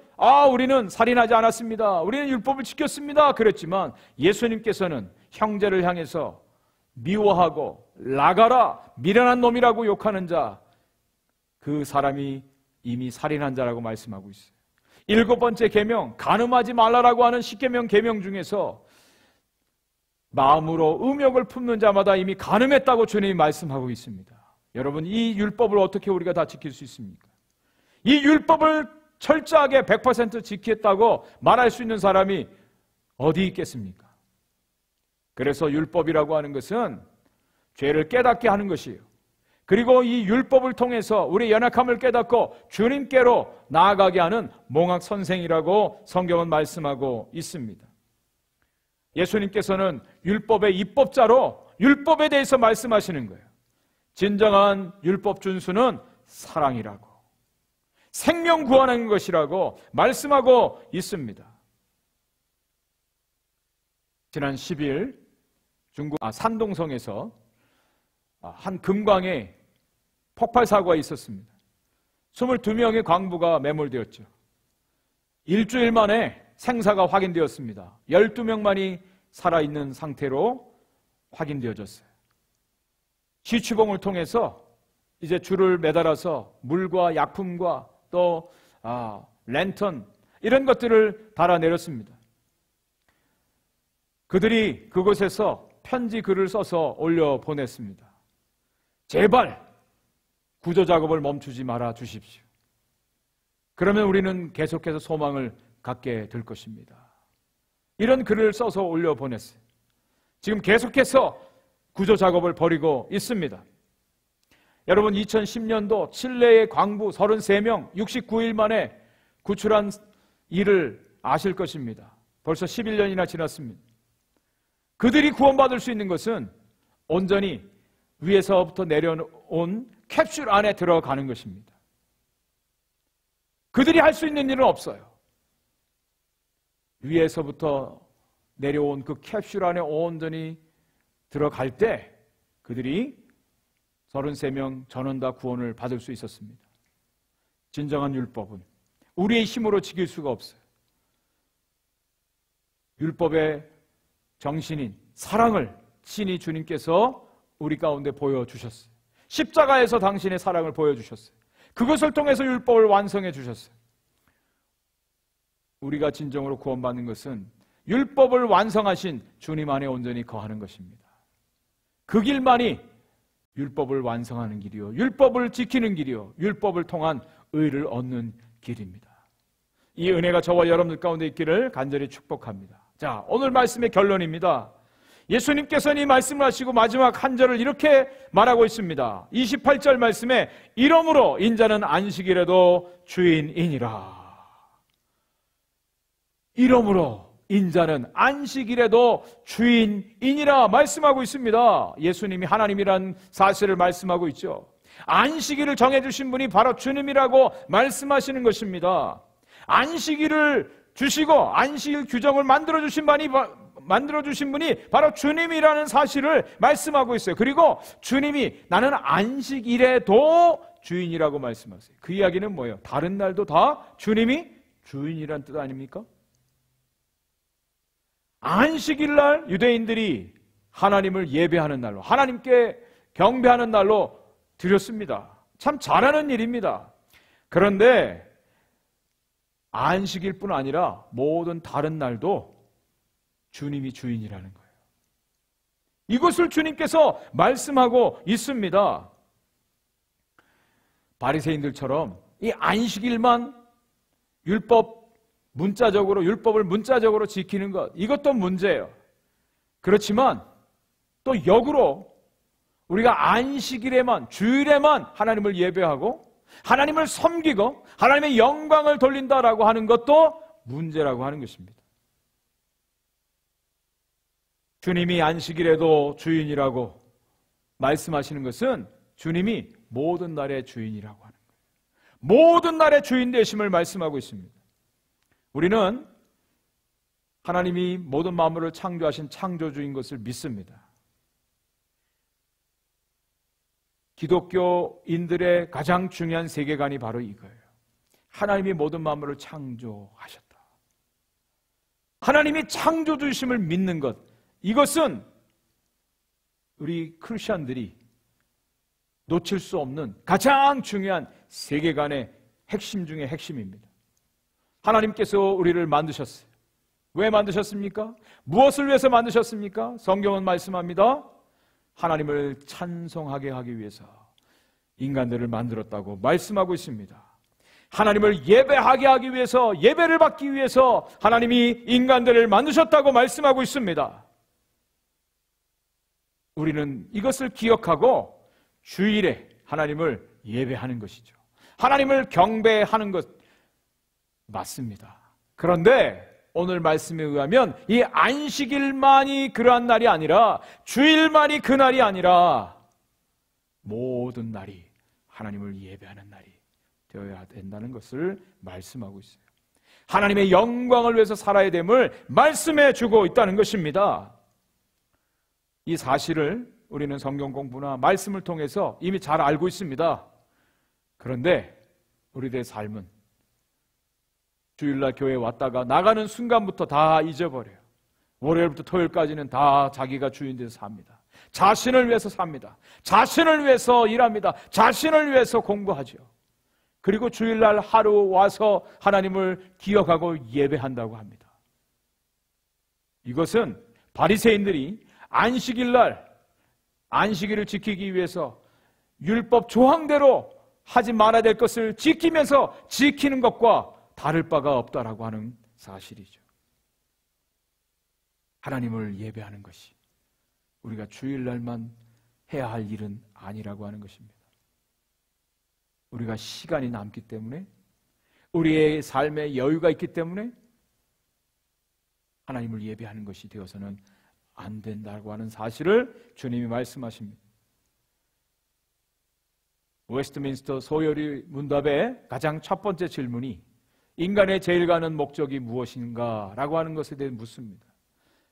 우리는 살인하지 않았습니다. 우리는 율법을 지켰습니다. 그랬지만 예수님께서는 형제를 향해서 미워하고 나가라 미련한 놈이라고 욕하는 자, 그 사람이 이미 살인한 자라고 말씀하고 있어요. 7번째 계명, 간음하지 말라라고 하는 10계명 계명 중에서 마음으로 음욕을 품는 자마다 이미 간음했다고 주님이 말씀하고 있습니다. 여러분, 이 율법을 어떻게 우리가 다 지킬 수 있습니까? 이 율법을 철저하게 100% 지켰다고 말할 수 있는 사람이 어디 있겠습니까? 그래서 율법이라고 하는 것은 죄를 깨닫게 하는 것이에요. 그리고 이 율법을 통해서 우리의 연약함을 깨닫고 주님께로 나아가게 하는 몽학 선생이라고 성경은 말씀하고 있습니다. 예수님께서는 율법의 입법자로 율법에 대해서 말씀하시는 거예요. 진정한 율법 준수는 사랑이라고, 생명 구하는 것이라고 말씀하고 있습니다. 지난 10일 중국 산동성에서 한 금광에 폭발 사고가 있었습니다. 22명의 광부가 매몰되었죠. 일주일 만에 생사가 확인되었습니다. 12명만이 살아있는 상태로 확인되어졌어요. 시추봉을 통해서 이제 줄을 매달아서 물과 약품과 또 랜턴 이런 것들을 달아내렸습니다. 그들이 그곳에서 편지 글을 써서 올려보냈습니다. 제발 구조 작업을 멈추지 말아 주십시오. 그러면 우리는 계속해서 소망을 갖게 될 것입니다. 이런 글을 써서 올려보냈어요. 지금 계속해서 구조 작업을 벌이고 있습니다. 여러분, 2010년도 칠레의 광부 33명 69일 만에 구출한 일을 아실 것입니다. 벌써 11년이나 지났습니다. 그들이 구원받을 수 있는 것은 온전히 위에서부터 내려온 캡슐 안에 들어가는 것입니다. 그들이 할 수 있는 일은 없어요. 위에서부터 내려온 그 캡슐 안에 온전히 들어갈 때 그들이 33명 전원 다 구원을 받을 수 있었습니다. 진정한 율법은 우리의 힘으로 지킬 수가 없어요. 율법의 정신인 사랑을 친히 주님께서 우리 가운데 보여주셨어요. 십자가에서 당신의 사랑을 보여주셨어요. 그것을 통해서 율법을 완성해 주셨어요. 우리가 진정으로 구원받는 것은 율법을 완성하신 주님 안에 온전히 거하는 것입니다. 그 길만이 율법을 완성하는 길이요, 율법을 지키는 길이요, 율법을 통한 의를 얻는 길입니다. 이 은혜가 저와 여러분들 가운데 있기를 간절히 축복합니다. 자, 오늘 말씀의 결론입니다. 예수님께서는 이 말씀을 하시고 마지막 한 절을 이렇게 말하고 있습니다. 28절 말씀에 이러므로 인자는 안식일에도 주인이니라. 이러므로 인자는 안식일에도 주인이니라 말씀하고 있습니다. 예수님이 하나님이란 사실을 말씀하고 있죠. 안식일을 정해주신 분이 바로 주님이라고 말씀하시는 것입니다. 안식일을 주시고 안식일 규정을 만들어주신 분이 바로 주님이라는 사실을 말씀하고 있어요. 그리고 주님이 나는 안식일에도 주인이라고 말씀하세요. 그 이야기는 뭐예요? 다른 날도 다 주님이 주인이란 뜻 아닙니까? 안식일날 유대인들이 하나님을 예배하는 날로, 하나님께 경배하는 날로 드렸습니다. 참 잘하는 일입니다. 그런데 안식일뿐 아니라 모든 다른 날도 주님이 주인이라는 거예요. 이것을 주님께서 말씀하고 있습니다. 바리새인들처럼 이 안식일만 율법을 문자적으로 지키는 것, 이것도 문제예요. 그렇지만 또 역으로 우리가 안식일에만, 주일에만 하나님을 예배하고 하나님을 섬기고 하나님의 영광을 돌린다라고 하는 것도 문제라고 하는 것입니다. 주님이 안식일에도 주인이라고 말씀하시는 것은 주님이 모든 날의 주인이라고 하는 거예요. 모든 날의 주인 되심을 말씀하고 있습니다. 우리는 하나님이 모든 만물을 창조하신 창조주인 것을 믿습니다. 기독교인들의 가장 중요한 세계관이 바로 이거예요. 하나님이 모든 만물을 창조하셨다. 하나님이 창조주심을 믿는 것, 이것은 우리 크리스천들이 놓칠 수 없는 가장 중요한 세계관의 핵심 중의 핵심입니다. 하나님께서 우리를 만드셨어요. 왜 만드셨습니까? 무엇을 위해서 만드셨습니까? 성경은 말씀합니다. 하나님을 찬송하게 하기 위해서 인간들을 만들었다고 말씀하고 있습니다. 하나님을 예배하게 하기 위해서, 예배를 받기 위해서 하나님이 인간들을 만드셨다고 말씀하고 있습니다. 우리는 이것을 기억하고 주일에 하나님을 예배하는 것이죠. 하나님을 경배하는 것 맞습니다. 그런데 오늘 말씀에 의하면 이 안식일만이 그러한 날이 아니라, 주일만이 그 날이 아니라 모든 날이 하나님을 예배하는 날이 되어야 된다는 것을 말씀하고 있어요. 하나님의 영광을 위해서 살아야 됨을 말씀해 주고 있다는 것입니다. 이 사실을 우리는 성경 공부나 말씀을 통해서 이미 잘 알고 있습니다. 그런데 우리들의 삶은 주일날 교회에 왔다가 나가는 순간부터 다 잊어버려요. 월요일부터 토요일까지는 다 자기가 주인 돼서 삽니다. 자신을 위해서 삽니다. 자신을 위해서 일합니다. 자신을 위해서 공부하죠. 그리고 주일날 하루 와서 하나님을 기억하고 예배한다고 합니다. 이것은 바리새인들이 안식일날 안식일을 지키기 위해서 율법 조항대로 하지 말아야 될 것을 지키면서 지키는 것과 다를 바가 없다라고 하는 사실이죠. 하나님을 예배하는 것이 우리가 주일날만 해야 할 일은 아니라고 하는 것입니다. 우리가 시간이 남기 때문에, 우리의 삶에 여유가 있기 때문에 하나님을 예배하는 것이 되어서는 안 된다고 하는 사실을 주님이 말씀하십니다. 웨스트민스터 소요리 문답의 가장 첫 번째 질문이 인간의 제일 가는 목적이 무엇인가? 라고 하는 것에 대해 묻습니다.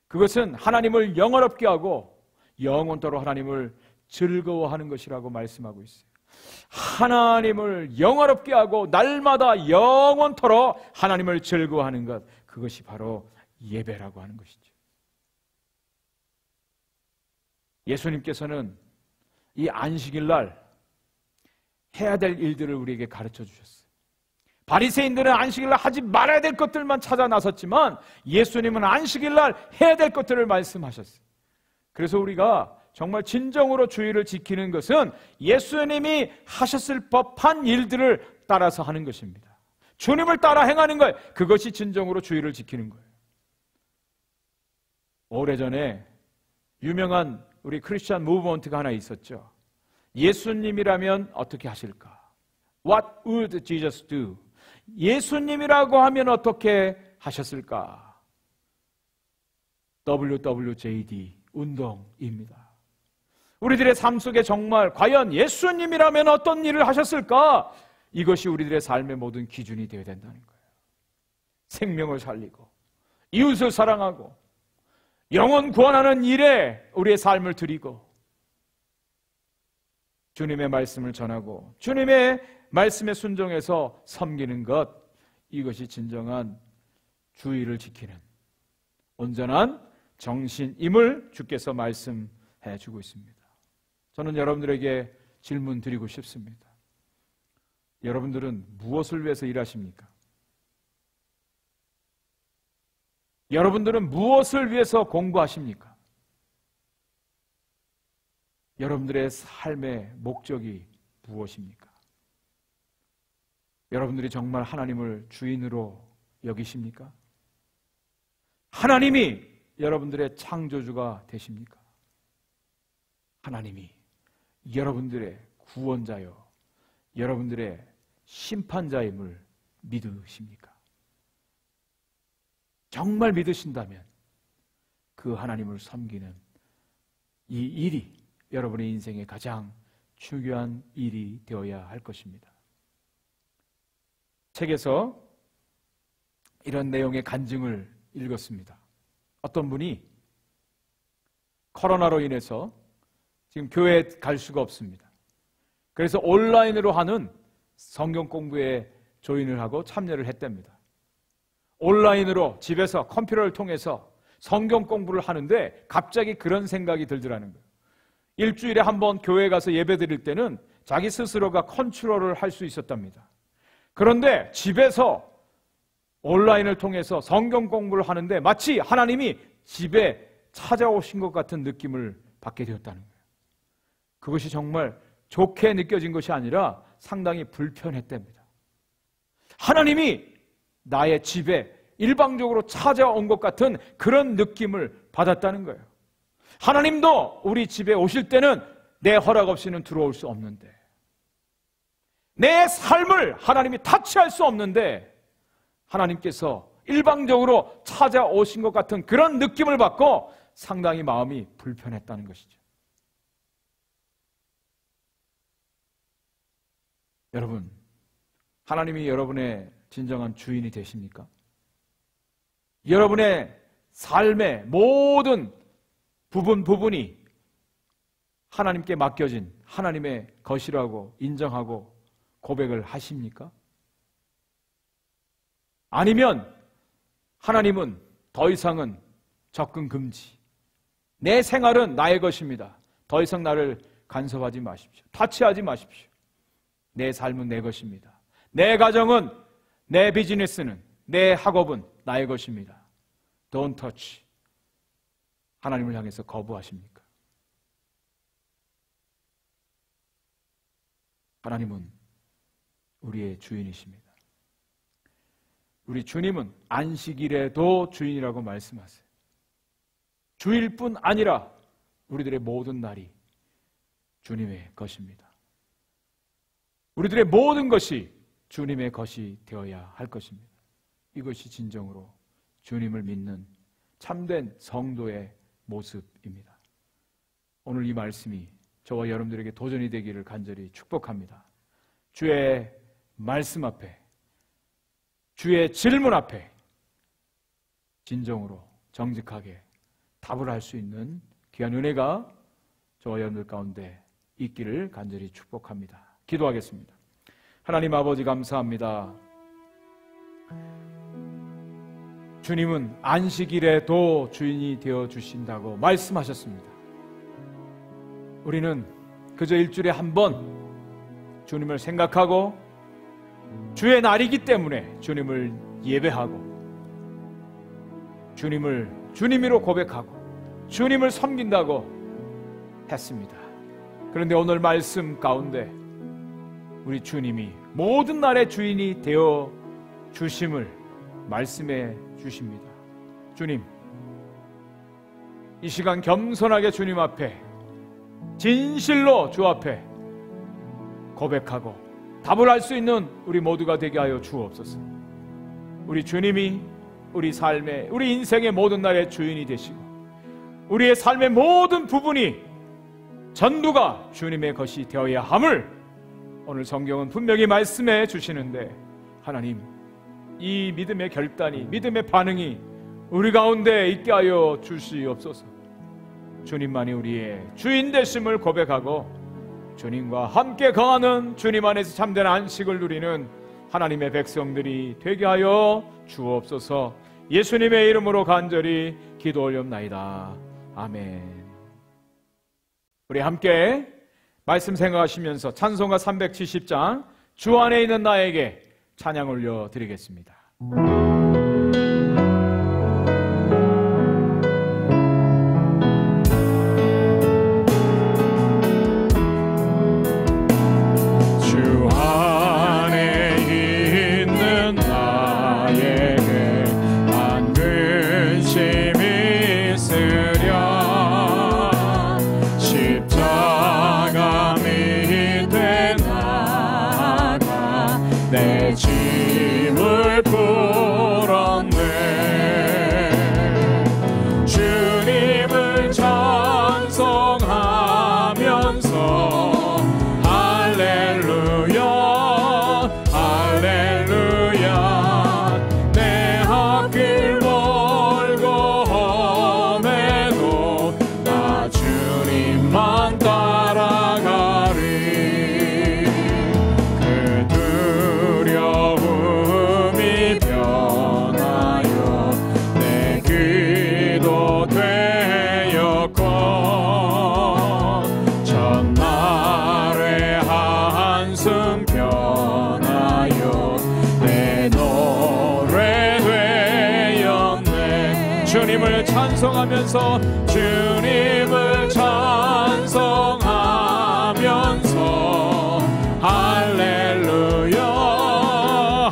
그것은 하나님을 영원롭게 하고 영원토록 하나님을 즐거워하는 것이라고 말씀하고 있어요. 하나님을 영원롭게 하고 날마다 영원토록 하나님을 즐거워하는 것, 그것이 바로 예배라고 하는 것이죠. 예수님께서는 이 안식일날 해야 될 일들을 우리에게 가르쳐 주셨어요. 바리새인들은 안식일날 하지 말아야 될 것들만 찾아 나섰지만 예수님은 안식일날 해야 될 것들을 말씀하셨어요. 그래서 우리가 정말 진정으로 주의를 지키는 것은 예수님이 하셨을 법한 일들을 따라서 하는 것입니다. 주님을 따라 행하는 것, 그것이 진정으로 주의를 지키는 거예요. 오래전에 유명한 우리 크리스천 무브먼트가 하나 있었죠. 예수님이라면 어떻게 하실까? What would Jesus do? 예수님이라고 하면 어떻게 하셨을까? WWJD 운동입니다. 우리들의 삶 속에 정말 과연 예수님이라면 어떤 일을 하셨을까? 이것이 우리들의 삶의 모든 기준이 되어야 된다는 거예요. 생명을 살리고 이웃을 사랑하고 영혼 구원하는 일에 우리의 삶을 드리고 주님의 말씀을 전하고 주님의 말씀에 순종해서 섬기는 것, 이것이 진정한 주의를 지키는 온전한 정신임을 주께서 말씀해 주고 있습니다. 저는 여러분들에게 질문 드리고 싶습니다. 여러분들은 무엇을 위해서 일하십니까? 여러분들은 무엇을 위해서 공부하십니까? 여러분들의 삶의 목적이 무엇입니까? 여러분들이 정말 하나님을 주인으로 여기십니까? 하나님이 여러분들의 창조주가 되십니까? 하나님이 여러분들의 구원자요, 여러분들의 심판자임을 믿으십니까? 정말 믿으신다면 그 하나님을 섬기는 이 일이 여러분의 인생의 가장 중요한 일이 되어야 할 것입니다. 책에서 이런 내용의 간증을 읽었습니다. 어떤 분이 코로나로 인해서 지금 교회에 갈 수가 없습니다. 그래서 온라인으로 하는 성경 공부에 조인을 하고 참여를 했답니다. 온라인으로 집에서 컴퓨터를 통해서 성경 공부를 하는데 갑자기 그런 생각이 들더라는 거예요. 일주일에 한 번 교회에 가서 예배 드릴 때는 자기 스스로가 컨트롤을 할 수 있었답니다. 그런데 집에서 온라인을 통해서 성경 공부를 하는데 마치 하나님이 집에 찾아오신 것 같은 느낌을 받게 되었다는 거예요. 그것이 정말 좋게 느껴진 것이 아니라 상당히 불편했답니다. 하나님이 나의 집에 일방적으로 찾아온 것 같은 그런 느낌을 받았다는 거예요. 하나님도 우리 집에 오실 때는 내 허락 없이는 들어올 수 없는데, 내 삶을 하나님이 타치할 수 없는데 하나님께서 일방적으로 찾아오신 것 같은 그런 느낌을 받고 상당히 마음이 불편했다는 것이죠. 여러분, 하나님이 여러분의 진정한 주인이 되십니까? 여러분의 삶의 모든 부분이 하나님께 맡겨진 하나님의 것이라고 인정하고 고백을 하십니까? 아니면 하나님은 더 이상은 접근 금지, 내 생활은 나의 것입니다, 더 이상 나를 간섭하지 마십시오, 타치하지 마십시오, 내 삶은 내 것입니다, 내 가정은, 내 비즈니스는, 내 학업은 나의 것입니다, Don't touch, 하나님을 향해서 거부하십니까? 하나님은 우리의 주인이십니다. 우리 주님은 안식일에도 주인이라고 말씀하세요. 주일뿐 아니라 우리들의 모든 날이 주님의 것입니다. 우리들의 모든 것이 주님의 것이 되어야 할 것입니다. 이것이 진정으로 주님을 믿는 참된 성도의 모습입니다. 오늘 이 말씀이 저와 여러분들에게 도전이 되기를 간절히 축복합니다. 주의 말씀 앞에, 주의 질문 앞에 진정으로 정직하게 답을 할 수 있는 귀한 은혜가 저와 여러분들 가운데 있기를 간절히 축복합니다. 기도하겠습니다. 하나님 아버지 감사합니다. 주님은 안식일에도 주인이 되어 주신다고 말씀하셨습니다. 우리는 그저 일주일에 한 번 주님을 생각하고 주의 날이기 때문에 주님을 예배하고 주님을 주님으로 고백하고 주님을 섬긴다고 했습니다. 그런데 오늘 말씀 가운데 우리 주님이 모든 날의 주인이 되어 주심을 말씀해 주십니다. 주님, 이 시간 겸손하게 주님 앞에 진실로 주 앞에 고백하고 답을 할 수 있는 우리 모두가 되게 하여 주옵소서. 우리 주님이 우리 삶의, 우리 인생의 모든 날의 주인이 되시고 우리의 삶의 모든 부분이 전부가 주님의 것이 되어야 함을 오늘 성경은 분명히 말씀해 주시는데, 하나님, 이 믿음의 결단이, 믿음의 반응이 우리 가운데 있게 하여 주시옵소서. 주님만이 우리의 주인 되심을 고백하고 주님과 함께 거하는 주님 안에서 참된 안식을 누리는 하나님의 백성들이 되게 하여 주옵소서. 예수님의 이름으로 간절히 기도 올렸나이다. 아멘. 우리 함께 말씀 생각하시면서 찬송가 370장 주 안에 있는 나에게 찬양 올려드리겠습니다. 주님을 찬송하면서 주님을 찬송하면서 할렐루야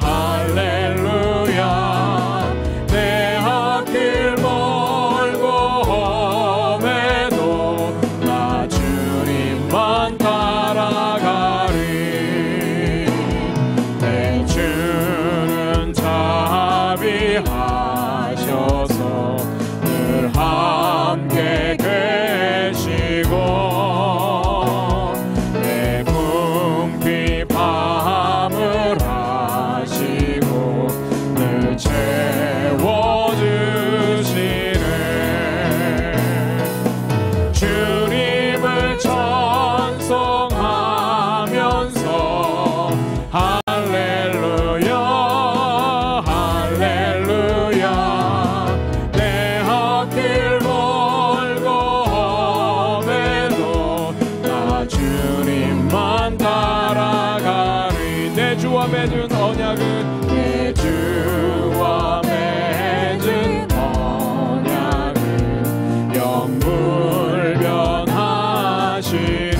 할렐루야 내 앞길 멀고 험해도 나 주님만 따라가리 내 주는 자비하셔서 함께 계시고 주와 맺은 언약은 내 주와 맺은 언약은 영불변하시니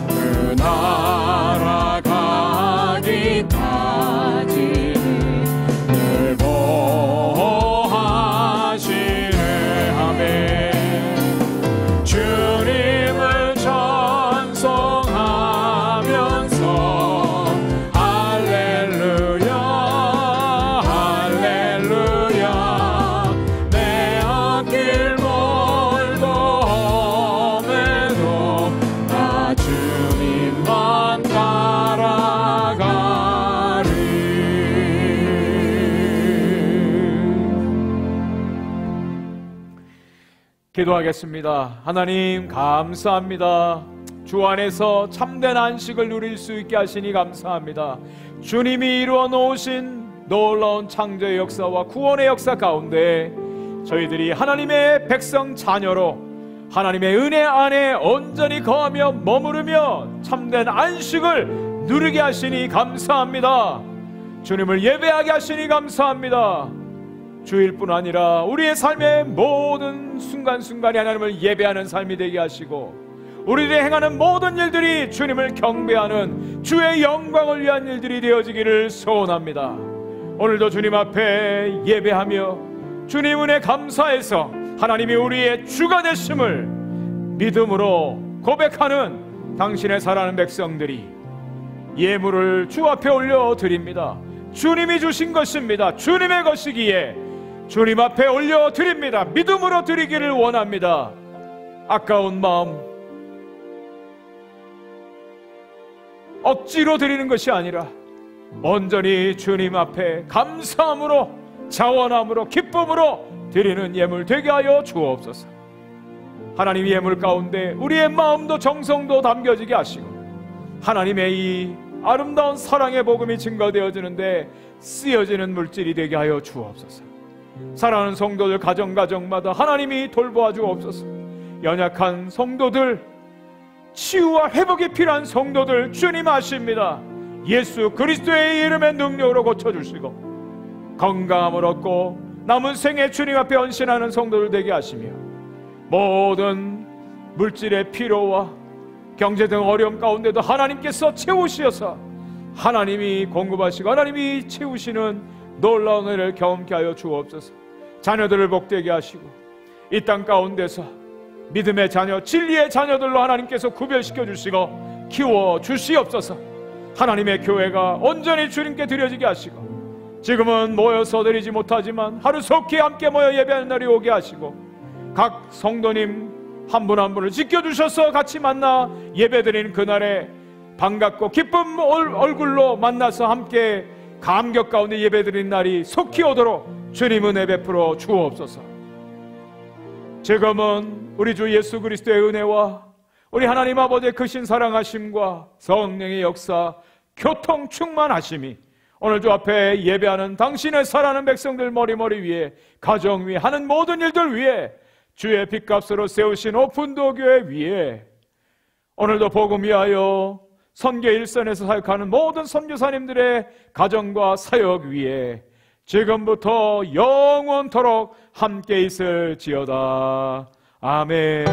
그 나라 가기까지는 늘 보호하시네. 아멘. 주님을 찬송하면서 할렐루야 할렐루야 내 앞길 멀도 험해도 나 주님만 따라가리. 기도하겠습니다. 하나님 감사합니다. 주 안에서 참된 안식을 누릴 수 있게 하시니 감사합니다. 주님이 이루어 놓으신 놀라운 창조의 역사와 구원의 역사 가운데 저희들이 하나님의 백성 자녀로 하나님의 은혜 안에 온전히 거하며 머무르며 참된 안식을 누리게 하시니 감사합니다. 주님을 예배하게 하시니 감사합니다. 주일뿐 아니라 우리의 삶의 모든 순간순간이 하나님을 예배하는 삶이 되게 하시고 우리들이 행하는 모든 일들이 주님을 경배하는 주의 영광을 위한 일들이 되어지기를 소원합니다. 오늘도 주님 앞에 예배하며 주님 은혜 감사해서 하나님이 우리의 주가 되심을 믿음으로 고백하는 당신의 사랑하는 백성들이 예물을 주 앞에 올려드립니다. 주님이 주신 것입니다. 주님의 것이기에 주님 앞에 올려드립니다. 믿음으로 드리기를 원합니다. 아까운 마음 억지로 드리는 것이 아니라 온전히 주님 앞에 감사함으로 자원함으로 기쁨으로 드리는 예물 되게 하여 주옵소서. 하나님 예물 가운데 우리의 마음도 정성도 담겨지게 하시고 하나님의 이 아름다운 사랑의 복음이 증거되어지는데 쓰여지는 물질이 되게 하여 주옵소서. 사랑하는 성도들 가정마다 하나님이 돌보아 주옵소서. 연약한 성도들, 치유와 회복이 필요한 성도들 주님 아십니다. 예수 그리스도의 이름의 능력으로 고쳐주시고 건강함을 얻고 남은 생에 주님 앞에 헌신하는 성도들 되게 하시며 모든 물질의 필요와 경제 등 어려움 가운데도 하나님께서 채우시어서 하나님이 공급하시고 하나님이 채우시는 놀라운 은혜를 경험케 하여 주옵소서. 자녀들을 복되게 하시고 이 땅 가운데서 믿음의 자녀, 진리의 자녀들로 하나님께서 구별시켜 주시고 키워 주시옵소서. 하나님의 교회가 온전히 주님께 드려지게 하시고 지금은 모여서 드리지 못하지만 하루속히 함께 모여 예배하는 날이 오게 하시고 각 성도님 한 분 한 분을 지켜주셔서 같이 만나 예배드리는 그날에 반갑고 기쁜 얼굴로 만나서 함께 감격 가운데 예배드리는 날이 속히 오도록 주님 은혜 베풀어 주옵소서. 지금은 우리 주 예수 그리스도의 은혜와 우리 하나님 아버지의 크신 사랑하심과 성령의 역사 교통 충만하심이 오늘 주 앞에 예배하는 당신의 사랑하는 백성들 머리 위에 가정 위에 하는 모든 일들 위에 주의 빚값으로 세우신 오픈도어 교회 위에 오늘도 복음 위하여 선교 일선에서 사역하는 모든 선교사님들의 가정과 사역 위에 지금부터 영원토록 함께 있을지어다. 아멘.